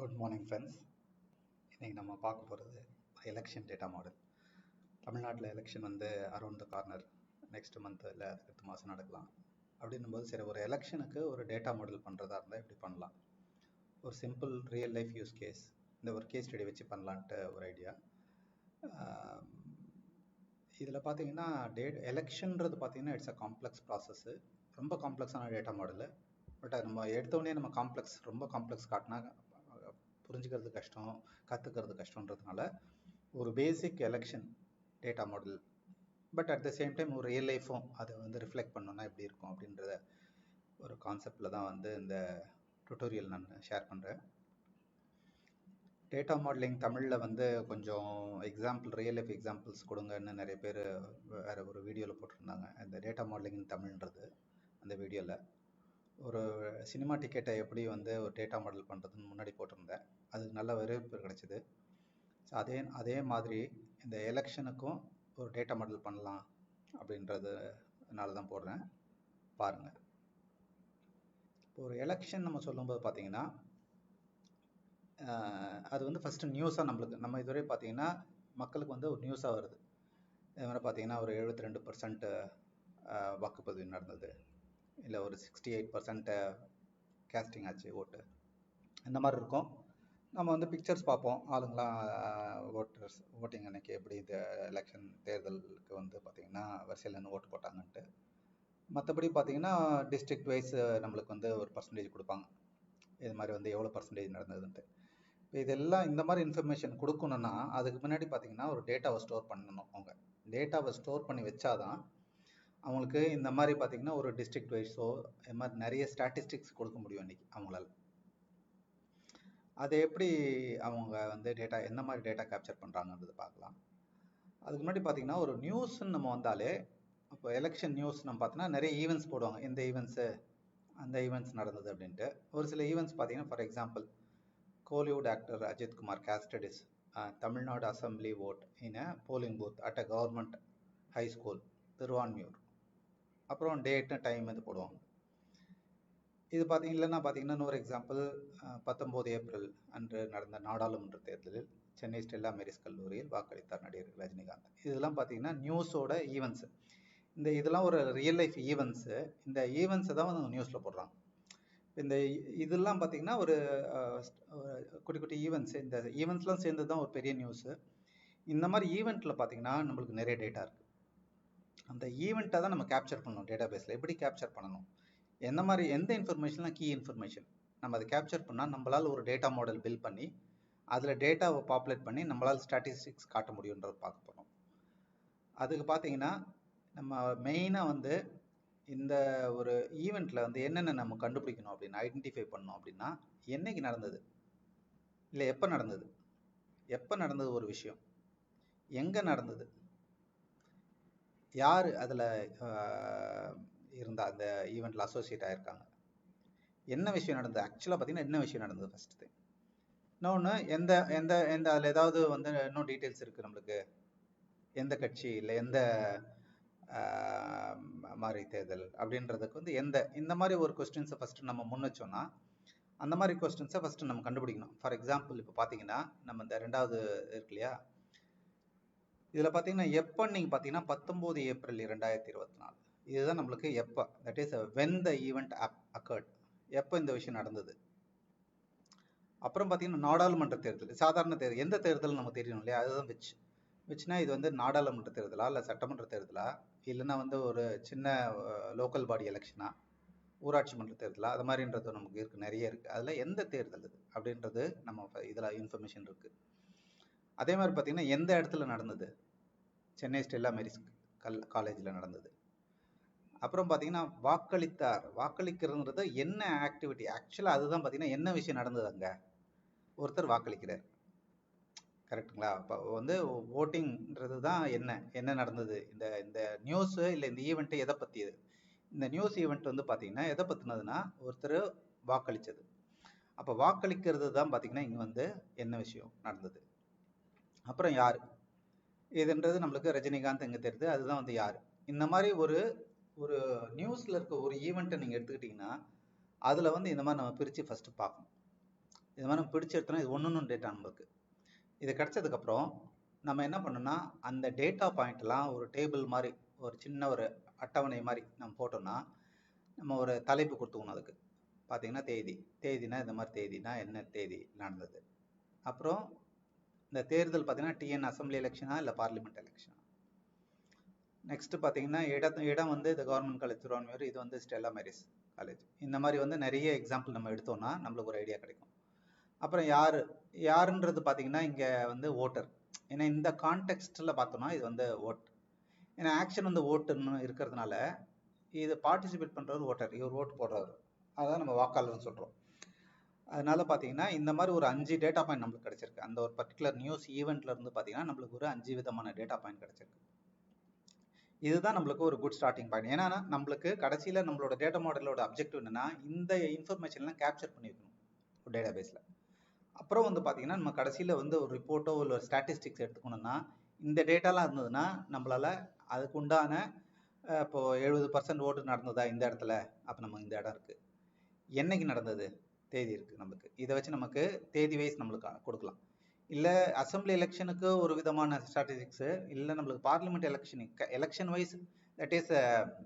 Good morning friends. இன்றைக்கி நம்ம பார்க்க போகிறது எலெக்ஷன் டேட்டா மாடல். தமிழ்நாட்டில் எலெக்ஷன் வந்து around the corner next month இல்லை அடுத்த மாதம் நடக்கலாம். அப்படின்னும்போது சரி, ஒரு எலெக்ஷனுக்கு ஒரு டேட்டா மாடல் பண்ணுறதா இருந்தால் எப்படி பண்ணலாம்? ஒரு simple real life use case, இந்த ஒரு கேஸ் ஸ்டடி வச்சு பண்ணலான்ட்டு ஒரு ஐடியா. இதில் பார்த்தீங்கன்னா எலெக்ஷன்றது பார்த்தீங்கன்னா இட்ஸ் அ காம்ப்ளெக்ஸ் ப்ராசஸ்ஸு, ரொம்ப காம்ப்ளெக்ஸான டேட்டா மாடலு. பட் நம்ம எடுத்தோடனே நம்ம ரொம்ப காம்ப்ளெக்ஸ் காட்டினா புரிஞ்சுக்கிறது கஷ்டம், கற்றுக்கிறது கஷ்டன்றதுனால ஒரு basic election data model, but at the same time ஒரு ரியல் லைஃப்பும் அதை வந்து ரிஃப்ளெக்ட் பண்ணோன்னா எப்படி இருக்கும் அப்படின்றத ஒரு கான்செப்டில் தான் வந்து இந்த டுட்டோரியல் நான் ஷேர் பண்ணுறேன். டேட்டா மாடலிங் தமிழில் வந்து கொஞ்சம் எக்ஸாம்பிள், ரியல் லைஃப் எக்ஸாம்பிள்ஸ் கொடுங்கன்னு நிறைய பேர் வேறு ஒரு வீடியோவில் போட்டிருந்தாங்க. இந்த டேட்டா மாடலிங் தமிழ்ன்றது அந்த வீடியோவில் ஒரு சினிமா டிக்கெட்டை எப்படி வந்து ஒரு டேட்டா மாடல் பண்ணுறதுன்னு முன்னாடி போட்டிருந்தேன். அதுக்கு நல்ல வரவேற்பு கிடச்சிது. ஸோ அதே மாதிரி இந்த எலெக்ஷனுக்கும் ஒரு டேட்டா மாடல் பண்ணலாம் அப்படின்றதுனால தான் போடுறேன், பாருங்கள். இப்போ ஒரு எலெக்ஷன் நம்ம சொல்லும்போது பார்த்தீங்கன்னா அது வந்து ஃபஸ்ட்டு நியூஸாக நம்ம இதுவரை பார்த்தீங்கன்னா மக்களுக்கு வந்து ஒரு நியூஸாக வருது. இது மாதிரி பார்த்தீங்கன்னா ஒரு 72% வாக்குப்பதிவு நடந்தது, இல்லை ஒரு 68% கேஸ்டிங் ஆச்சு ஓட்டு, இந்த மாதிரி இருக்கும். நம்ம வந்து பிக்சர்ஸ் பார்ப்போம், ஆளுங்களாம் ஓட்டிங் அன்னைக்கு எப்படி இந்த எலெக்ஷன் தேர்தலுக்கு வந்து பார்த்திங்கன்னா வரிசையில் நின்று ஓட்டு போட்டாங்கன்ட்டு. மற்றபடி பார்த்திங்கன்னா டிஸ்ட்ரிக்ட் வைஸ் நம்மளுக்கு வந்து ஒரு பர்சன்டேஜ் கொடுப்பாங்க, இது மாதிரி வந்து எவ்வளோ பர்சன்டேஜ் நடந்ததுன்ட்டு. இப்போ இதெல்லாம் இந்த மாதிரி இன்ஃபர்மேஷன் கொடுக்கணுன்னா அதுக்கு முன்னாடி பார்த்திங்கன்னா ஒரு டேட்டாவை ஸ்டோர் பண்ணணும். அவங்க டேட்டாவை ஸ்டோர் பண்ணி வச்சாதான் அவங்களுக்கு இந்த மாதிரி பார்த்திங்கன்னா ஒரு டிஸ்ட்ரிக்ட் வைஸோ இது மாதிரி நிறைய ஸ்டாட்டிஸ்டிக்ஸ் கொடுக்க முடியும் இன்றைக்கி அவங்களால. அதை எப்படி அவங்க வந்து எந்த மாதிரி டேட்டா கேப்சர் பண்ணுறாங்கன்றது பார்க்கலாம். அதுக்கு முன்னாடி பார்த்தீங்கன்னா ஒரு நியூஸ்ன்னு நம்ம வந்தாலே, இப்போ எலெக்ஷன் நியூஸ் நம்ம பார்த்தோன்னா நிறைய ஈவெண்ட்ஸ் போடுவாங்க, இந்த ஈவெண்ட்ஸு அந்த ஈவெண்ட்ஸ் நடந்தது அப்படின்ட்டு. ஒரு சில ஈவெண்ட்ஸ் பார்த்தீங்கன்னா, for example Kollywood actor Ajith Kumar casted his Tamil Nadu assembly vote in a polling booth at a government high school Thiruvanmiyur, அப்புறம் டேட்டு டைம் இது போடுவாங்க. இது பார்த்தீங்கன்னா இன்னொரு எக்ஸாம்பிள் 19 ஏப்ரல் அன்று நடந்த நாடாளுமன்ற தேர்தலில் சென்னை ஸ்டெல்லா மேரிஸ் கல்லூரியில் வாக்களித்தார் நடிகர் ரஜினிகாந்த். இதெல்லாம் பார்த்தீங்கன்னா நியூஸோட ஈவெண்ட்ஸு. இதெல்லாம் ஒரு ரியல் லைஃப் ஈவெண்ட்ஸு. இந்த ஈவெண்ட்ஸை தான் வந்து நியூஸில் போடுறாங்க. இந்த இதெல்லாம் பார்த்தீங்கன்னா ஒரு குட்டி குட்டி ஈவெண்ட்ஸு. இந்த ஈவெண்ட்ஸ்லாம் சேர்ந்து தான் ஒரு பெரிய நியூஸு. இந்த மாதிரி ஈவெண்ட்டில் பார்த்தீங்கன்னா நம்மளுக்கு நிறைய டேட்டா இருக்குது. அந்த ஈவெண்ட்டை தான் நம்ம கேப்சர் பண்ணணும். டேட்டா பேஸில் எப்படி கேப்சர் பண்ணணும், எந்த இன்ஃபர்மேஷன்லாம் கீ இன்ஃபர்மேஷன் நம்ம அதை கேப்சர் பண்ணால் நம்மளால் ஒரு டேட்டா மாடல் பில்ட் பண்ணி அதில் டேட்டாவை பாப்புலேட் பண்ணி நம்மளால் ஸ்டாட்டிஸ்டிக்ஸ் காட்ட முடியுன்றது பார்க்க போகிறோம். அதுக்கு பார்த்தீங்கன்னா நம்ம மெயினாக வந்து இந்த ஒரு ஈவெண்ட்டில் வந்து என்னென்ன நம்ம கண்டுபிடிக்கணும் அப்படின்னு ஐடென்டிஃபை பண்ணோம் அப்படின்னா, என்னைக்கு நடந்தது, இல்லை எப்போ நடந்தது ஒரு விஷயம், எங்கே நடந்தது, யார் அதில் இருந்தால் அந்த ஈவெண்ட்டில் அசோசியேட் ஆகிருக்காங்க, என்ன விஷயம் நடந்தது, ஆக்சுவலாக பார்த்தீங்கன்னா என்ன விஷயம் நடந்தது ஃபஸ்ட்டு திங். இன்னொன்று எந்த எந்த எந்த அதில் ஏதாவது வந்து இன்னும் டீட்டெயில்ஸ் இருக்குது நம்மளுக்கு, எந்த கட்சி இல்லை எந்த மாதிரி தேர்தல் அப்படின்றதுக்கு வந்து இந்த மாதிரி ஒரு கொஸ்டின்ஸை ஃபஸ்ட்டு நம்ம முன் வச்சோன்னா அந்த மாதிரி கொஸ்டின்ஸை ஃபஸ்ட்டு நம்ம கண்டுபிடிக்கணும். ஃபார் எக்ஸாம்பிள் இப்போ பார்த்தீங்கன்னா நம்ம இந்த 2வது இருக்கு இல்லையா, இதில் பார்த்தீங்கன்னா எப்போ நீங்கள் பார்த்தீங்கன்னா 19 ஏப்ரல் 2024 இதுதான் நம்மளுக்கு எப்போ, that is when the event accord, எப்போ இந்த விஷயம் நடந்தது. அப்புறம் பார்த்தீங்கன்னா நாடாளுமன்ற தேர்தல், சாதாரண தேர்தல், எந்த தேர்தல் நமக்கு தெரியணும் இல்லையா, அதுதான் விச்னா இது வந்து நாடாளுமன்ற தேர்தலா இல்லை சட்டமன்ற தேர்தலா, இல்லைன்னா வந்து ஒரு சின்ன லோக்கல் பாடி எலெக்ஷனா, ஊராட்சி மன்ற தேர்தலா, அது மாதிரின்றது நமக்கு இருக்குது, நிறைய இருக்குது. அதில் எந்த தேர்தல் இது அப்படின்றது நம்ம இதில் இன்ஃபர்மேஷன் இருக்குது. அதே மாதிரி பார்த்தீங்கன்னா எந்த இடத்துல நடந்தது, சென்னை ஸ்டெல்லா மேரிஸ் காலேஜில் நடந்தது. அப்புறம் பார்த்தீங்கன்னா வாக்களிக்கிறதுன்றது என்ன ஆக்டிவிட்டி, ஆக்சுவலாக அதுதான் பார்த்தீங்கன்னா என்ன விஷயம் நடந்தது, அங்கே ஒருத்தர் வாக்களிக்கிறார், கரெக்டுங்களா. இப்போ வந்து ஓட்டிங்கிறது தான் என்ன நடந்தது, இந்த நியூஸு இல்லை இந்த ஈவெண்ட்டு எதை பற்றியது. இந்த நியூஸ் ஈவெண்ட் வந்து பார்த்தீங்கன்னா எதை பற்றினதுன்னா ஒருத்தர் வாக்களித்தது. அப்போ வாக்களிக்கிறது தான் பார்த்தீங்கன்னா இங்கே வந்து என்ன விஷயம் நடந்தது. அப்புறம் யார் இதுன்றது நம்மளுக்கு ரஜினிகாந்த் எங்கே தெரியுது, அதுதான் வந்து யார். இந்த மாதிரி ஒரு ஒரு நியூஸில் இருக்க ஒரு ஈவெண்ட்டை நீங்கள் எடுத்துக்கிட்டிங்கன்னா அதில் வந்து இந்த மாதிரி நம்ம பிரித்து ஃபஸ்ட்டு பார்க்கணும். இது மாதிரி நம்ம பிடிச்சி எடுத்தோம்னா இது ஒன்று டேட்டா நம்மளுக்கு. இது கிடைச்சதுக்கப்புறம் நம்ம என்ன பண்ணோம்னா அந்த டேட்டா பாயிண்ட்லாம் ஒரு டேபிள் மாதிரி ஒரு சின்ன ஒரு அட்டவணை மாதிரி நம்ம போட்டோம்னா நம்ம ஒரு தலைப்பு கொடுத்துக்கணும். அதுக்கு பார்த்தீங்கன்னா தேதினா இந்த மாதிரி தேதினா என்ன தேதி நடந்தது. அப்புறம் இந்த தேர்தல் பார்த்தீங்கன்னா டிஎன் அசம்பிளி எலெக்ஷனா இல்லை பார்லிமெண்ட் எலெக்ஷனா. நெக்ஸ்ட் பார்த்தீங்கன்னா இடம் வந்து இது கவர்மெண்ட் காலேஜ் திருவான்மையூர், இது வந்து ஸ்டெல்லா மேரிஸ் காலேஜ். இந்த மாதிரி வந்து நிறைய எக்ஸாம்பிள் நம்ம எடுத்தோம்னா நம்மளுக்கு ஒரு ஐடியா கிடைக்கும். அப்புறம் யாருன்றது பார்த்தீங்கன்னா இங்கே வந்து ஓட்டர். ஏன்னா இந்த கான்டெக்ஸ்டில் பார்த்தோம்னா இது வந்து ஓட். ஏன்னா ஆக்ஷன் வந்து ஓட்டுன்னு இருக்கிறதுனால இது பார்ட்டிசிபேட் பண்ணுறவர் ஓட்டர், இவர் ஓட்டு போடுறவர், அதான் நம்ம வாக்காளர்னு சொல்கிறோம். அதனால பார்த்தீங்கன்னா இந்த மாதிரி ஒரு 5 டேட்டா பாயிண்ட் நம்மளுக்கு கிடைச்சிருக்கு. அந்த ஒரு பர்டிகுலர் நியூஸ் ஈவெண்ட்ல இருந்து பார்த்தீங்கன்னா நம்மளுக்கு ஒரு 5 விதமான டேட்டா பாயிண்ட் கிடைச்சிருக்கு. இதுதான் நம்மளுக்கு ஒரு குட் ஸ்டார்டிங் பாயிண்ட். ஏன்னா நம்மளுக்கு கடைசியில் நம்மளோட டேட்டா மாடலோட அப்ஜெக்டிவ் என்னன்னா இந்த இன்ஃபர்மேஷன்லாம் கேப்சர் பண்ணி வைக்கணும் ஒரு டேட்டா பேஸில். அப்புறம் வந்து பார்த்தீங்கன்னா நம்ம கடைசியில் வந்து ஒரு ரிப்போர்ட்டோ இல்லை ஒரு ஸ்டாட்டிஸ்டிக்ஸ் எடுத்துக்கணும்னா இந்த டேட்டாலாம் இருந்ததுன்னா நம்மளால அதுக்கு உண்டான இப்போ 70% ஓட்டு நடந்ததா இந்த இடத்துல, அப்போ நம்ம இந்த இடம் இருக்குது, என்னைக்கு நடந்தது தேதி இருக்குது நம்மளுக்கு. இதை வச்சு நமக்கு தேதி வைஸ் நம்மளுக்கு கொடுக்கலாம். இல்லை அசம்பிளி எலெக்ஷனுக்கு ஒரு விதமான ஸ்டாட்டிஸ்டிக்ஸு, இல்லை நம்மளுக்கு parliament election wise that is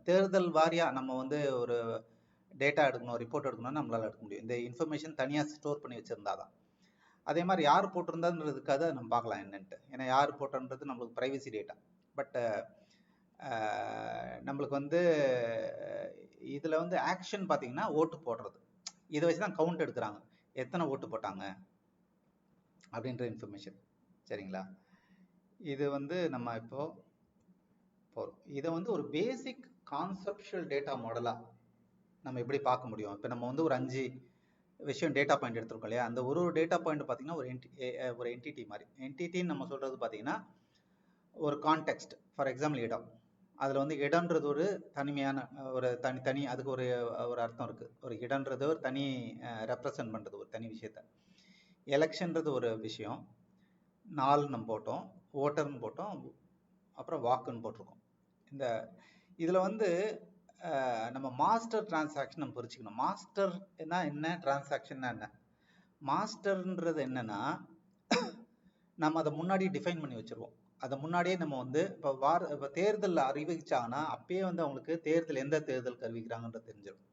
தேர்தல் வாரியாக நம்ம வந்து ஒரு டேட்டா எடுக்கணும், ரிப்போர்ட் எடுக்கணும்னு நம்மளால் எடுக்க முடியும். இந்த இன்ஃபர்மேஷன் தனியாக ஸ்டோர் பண்ணி வச்சுருந்தாதான். அதே மாதிரி யார் போட்டிருந்தான்றதுக்காக நம்ம பார்க்கலாம் என்னன்ட்டு. ஏன்னா யார் போட்டோன்றது நம்மளுக்கு ப்ரைவசி டேட்டா. பட் நம்மளுக்கு வந்து இதில் வந்து ஆக்ஷன் பார்த்தீங்கன்னா ஓட்டு போடுறது, இதை வச்சு தான் கவுண்ட் எடுக்கிறாங்க எத்தனை ஓட்டு போட்டாங்க அப்படின்ற இன்ஃபர்மேஷன். சரிங்களா? இது வந்து நம்ம இப்போ போகிறோம். இதை வந்து ஒரு பேசிக் கான்செப்ஷுவல் டேட்டா மாடலாக நம்ம எப்படி பார்க்க முடியும். இப்போ நம்ம வந்து ஒரு 5 விஷயம் டேட்டா பாயிண்ட் எடுத்துருக்கோம் இல்லையா, அந்த ஒரு டேட்டா பாயிண்ட் பார்த்தீங்கன்னா ஒரு என்டிட்டி மாதிரி. என்டிட்டின்னு நம்ம சொல்கிறது பார்த்தீங்கன்னா ஒரு கான்டெக்ஸ்ட். ஃபார் எக்ஸாம்பிள் இடம். அதில் வந்து இடம்ன்றது ஒரு தனிமையான ஒரு தனி அதுக்கு ஒரு அர்த்தம் இருக்குது. ஒரு இடம்ன்றது ஒரு தனி ரெப்ரசன்ட் பண்ணுறது ஒரு தனி விஷயத்த. எலெக்ஷன்றது ஒரு விஷயம், நாள் நம்ம போட்டோம், ஓட்டர்னு போட்டோம், அப்புறம் வாக்குன்னு போட்டிருக்கோம். இதில் வந்து நம்ம மாஸ்டர் டிரான்சாக்ஷன் நம்ம புரிச்சுக்கணும். மாஸ்டர்னா என்ன, டிரான்சாக்ஷன்னா என்ன. மாஸ்டர்ன்றது என்னன்னா நம்ம அதை முன்னாடி டிஃபைன் பண்ணி வச்சுருவோம். அதை முன்னாடியே நம்ம வந்து இப்போ தேர்தல் அறிவிச்சாங்கன்னா அப்பயே வந்து அவங்களுக்கு தேர்தல் எந்த தேர்தலுக்கு அறிவிக்கிறாங்கன்றது தெரிஞ்சிடும்.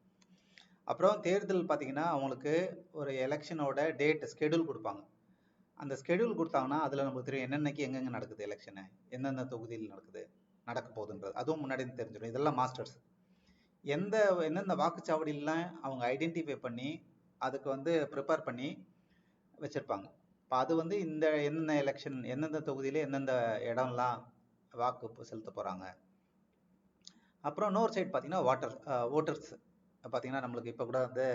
அப்புறம் தேர்தல் பார்த்தீங்கன்னா அவங்களுக்கு ஒரு எலெக்ஷனோட டேட் ஸ்கெடியூல் கொடுப்பாங்க. அந்த ஸ்கெடியூல் கொடுத்தாங்கன்னா அதில் நம்மளுக்கு தெரியும் என்னென்னக்கு எங்கெங்கே நடக்குது எலெக்ஷனு, எந்தெந்த தொகுதியில் நடக்க போகுதுன்றது அதுவும் முன்னாடி தெரிஞ்சிடும். இதெல்லாம் மாஸ்டர்ஸ். எந்தெந்த வாக்குச்சாவடியெல்லாம் அவங்க ஐடென்டிஃபை பண்ணி அதுக்கு வந்து ப்ரிப்பேர் பண்ணி வச்சுருப்பாங்க. இப்போ அது வந்து இந்த எந்தெந்த எலெக்ஷன் எந்தெந்த தொகுதியில் எந்தெந்த இடம்லாம் வாக்கு செலுத்த போகிறாங்க. அப்புறம் இன்னொரு சைட் பார்த்தீங்கன்னா ஓட்டர்ஸ் பார்த்தீங்கன்னா நம்மளுக்கு இப்போ கூட வந்து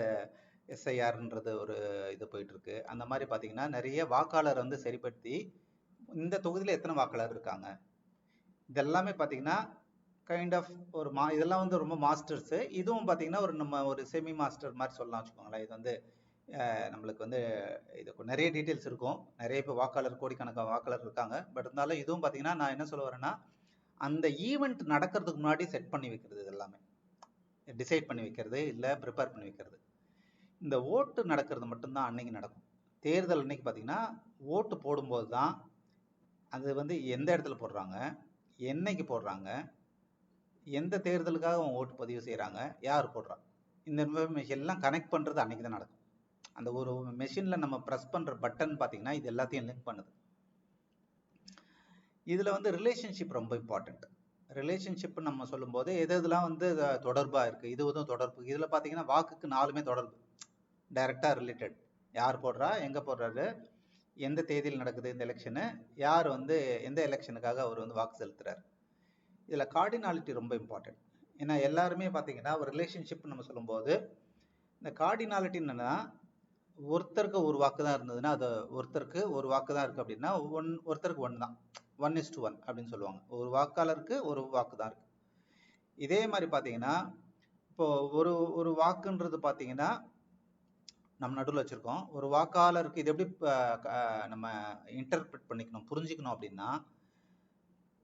எஸ்ஐஆர்ன்றது ஒரு இது போயிட்டுருக்கு. அந்த மாதிரி பார்த்தீங்கன்னா நிறைய வாக்காளர் வந்து சரிப்படுத்தி இந்த தொகுதியில் எத்தனை வாக்காளர் இருக்காங்க இதெல்லாமே பார்த்தீங்கன்னா கைண்ட் ஆஃப் ஒரு இதெல்லாம் வந்து ரொம்ப மாஸ்டர்ஸு. இதுவும் பார்த்தீங்கன்னா நம்ம ஒரு செமி மாஸ்டர் மாதிரி சொல்லலாம் வச்சுக்கோங்களேன். இது வந்து நம்மளுக்கு வந்து இது நிறைய டீட்டெயில்ஸ் இருக்கும். நிறைய இப்போ வாக்காளர் கோடிக்கணக்கான வாக்காளர் இருக்காங்க. பட் இருந்தாலும் இதுவும் பார்த்தீங்கன்னா நான் என்ன சொல்ல வரேன்னா அந்த ஈவெண்ட் நடக்கிறதுக்கு முன்னாடி செட் பண்ணி வைக்கிறது, இது எல்லாமே டிசைட் பண்ணி வைக்கிறது, இல்லை ப்ரிப்பேர் பண்ணி வைக்கிறது. இந்த ஓட்டு நடக்கிறது மட்டும்தான் அன்னைக்கு நடக்கும். தேர்தல் அன்னைக்கு பார்த்தீங்கன்னா ஓட்டு போடும்போது தான் அது வந்து எந்த இடத்துல போடுறாங்க, என்னைக்கு போடுறாங்க, எந்த தேர்தலுக்காக அவங்க ஓட்டு பதிவு செய்கிறாங்க, யார் போடுறா, இந்த இன்ஃபர்மேஷன் எல்லாம் கனெக்ட் பண்ணுறது அன்னைக்கு தான் நடக்கும். அந்த ஒரு மெஷினில் நம்ம ப்ரெஸ் பண்ணுற பட்டன் பார்த்தீங்கன்னா இது எல்லாத்தையும் லிங்க் பண்ணுது. இதில் வந்து ரிலேஷன்ஷிப் ரொம்ப இம்பார்ட்டண்ட். ரிலேஷன்ஷிப் நம்ம சொல்லும்போது எதெல்லாம் வந்து தொடர்பாக இருக்குது, இது வந்து தொடர்பு. இதில் பார்த்தீங்கன்னா வாக்குக்கு 4மே தொடர்பு, டைரெக்டாக ரிலேட்டட். யார் போடுறா, எங்கே போடுறாரு, எந்த தேதியில் நடக்குது இந்த எலெக்ஷனு, யார் வந்து எந்த எலெக்ஷனுக்காக அவர் வந்து வாக்கு செலுத்துறாரு. இதில் கார்டினாலிட்டி ரொம்ப இம்பார்ட்டன்ட். ஏன்னா எல்லாருமே பார்த்தீங்கன்னா ஒரு ரிலேஷன்ஷிப் நம்ம சொல்லும்போது இந்த கார்டினாலிட்டி என்னன்னா ஒருத்தருக்கு ஒரு வாக்கு தான் இருந்ததுன்னா அது ஒருத்தருக்கு ஒரு வாக்கு தான் இருக்குது அப்படின்னா ஒருத்தருக்கு 1 தான், 1:1 அப்படின்னு சொல்லுவாங்க. ஒரு வாக்காளருக்கு ஒரு வாக்கு தான் இருக்கு. இதே மாதிரி பார்த்தீங்கன்னா இப்போ ஒரு வாக்குன்றது பார்த்தீங்கன்னா நம்ம நடுவில் வச்சுருக்கோம். ஒரு வாக்காளருக்கு இது எப்படி நம்ம இன்டர்பிரட் பண்ணிக்கணும், புரிஞ்சுக்கணும் அப்படின்னா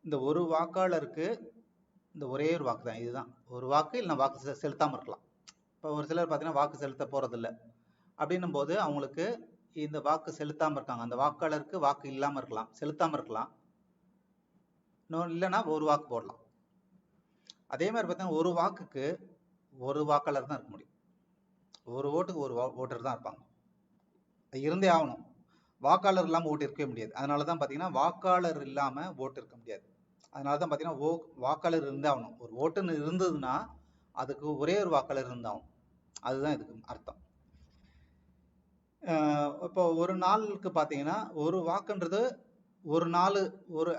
இந்த ஒரு வாக்காளருக்கு இந்த ஒரே ஒரு வாக்கு தான், இதுதான் ஒரு வாக்கு. இல்லை வாக்கு செலுத்தாமல் இருக்கலாம். இப்போ ஒரு சிலர் பார்த்தீங்கன்னா வாக்கு செலுத்த போகிறதில்ல அப்படின்னும் போது அவங்களுக்கு இந்த வாக்கு செலுத்தாம இருக்காங்க, அந்த வாக்காளருக்கு வாக்கு இல்லாம இருக்கலாம், செலுத்தாம இருக்கலாம், இல்லைன்னா ஒரு வாக்கு போடலாம். அதே மாதிரி பார்த்தீங்கன்னா ஒரு வாக்குக்கு ஒரு வாக்காளர் தான் இருக்க முடியும், ஒரு ஓட்டுக்கு ஒரு ஓட்டர் தான் இருப்பாங்க, இருந்தே ஆகணும். வாக்காளர் இல்லாமல் ஓட்டு இருக்கவே முடியாது. அதனால தான் பார்த்தீங்கன்னா வாக்காளர் இல்லாமல் ஓட்டு இருக்க முடியாது. அதனால தான் பார்த்தீங்கன்னா வாக்காளர் இருந்தே ஆகணும். ஒரு ஓட்டுன்னு இருந்ததுன்னா அதுக்கு ஒரே ஒரு வாக்காளர் இருந்தாகும். அதுதான் இதுக்கு அர்த்தம். இப்போ ஒரு நாளுக்கு பார்த்தீங்கன்னா ஒரு வாக்குன்றது ஒரு நாள்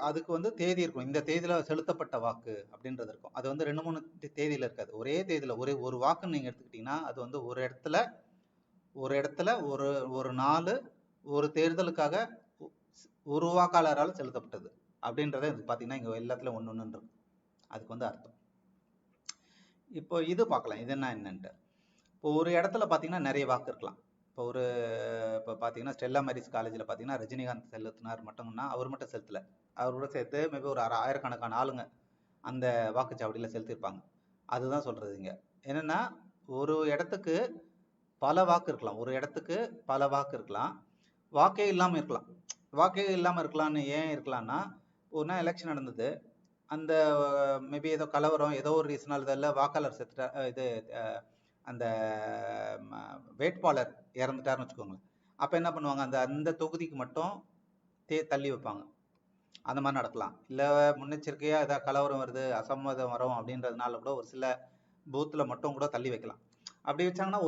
அதுக்கு வந்து தேதி இருக்கும், இந்த தேதியில் செலுத்தப்பட்ட வாக்கு அப்படின்றது இருக்கும். அது வந்து 2-3 தேதியில் இருக்காது, ஒரே தேதியில் ஒரு வாக்குன்னு நீங்கள் எடுத்துக்கிட்டிங்கன்னா அது வந்து ஒரு இடத்துல ஒரு நாள் ஒரு தேர்தலுக்காக ஒரு வாக்காளரால் செலுத்தப்பட்டது அப்படின்றத இது பார்த்தீங்கன்னா இங்கே எல்லாத்துலையும் ஒன்று இருக்கு. அதுக்கு வந்து அர்த்தம். இப்போ இது பார்க்கலாம், இது என்னன்ட்டு. இப்போ ஒரு இடத்துல பார்த்தீங்கன்னா நிறைய வாக்கு இருக்கலாம். இப்போ பார்த்தீங்கன்னா ஸ்டெல்லா மேரிஸ் காலேஜில் பார்த்தீங்கன்னா ரஜினிகாந்த் செலுத்தினார் மட்டும்னா அவர் மட்டும் செலுத்தலை, அவரோட சேர்த்து மேபி ஒரு ஆயிரக்கணக்கான ஆளுங்க அந்த வாக்குச்சாவடியில் செலுத்தியிருப்பாங்க. அதுதான் சொல்கிறது இங்கே என்னென்னா ஒரு இடத்துக்கு பல வாக்கு இருக்கலாம், ஒரு இடத்துக்கு பல வாக்கு இருக்கலாம், வாக்கே இல்லாமல் இருக்கலாம். வாக்கே இல்லாமல் இருக்கலாம்னு ஏன் இருக்கலாம்னா ஒரு நாள் எலெக்ஷன் நடந்தது, அந்த மேபி ஏதோ கலவரம் ஏதோ ஒரு ரீசனால் இதெல்லாம் வாக்காளர் செத்துட்டா, இது அந்த வேட்பாளர் இறந்துட்டாருன்னு வச்சுக்கோங்களேன். அப்போ என்ன பண்ணுவாங்க, அந்த தொகுதிக்கு மட்டும் தள்ளி வைப்பாங்க. அந்த மாதிரி நடக்கலாம். இல்லை முன்னெச்சரிக்கையாக ஏதாவது கலவரம் வருது, அசம்மதம் வரும் அப்படின்றதுனால கூட ஒரு சில பூத்தில் மட்டும் கூட தள்ளி வைக்கலாம். அப்படி வச்சாங்கன்னா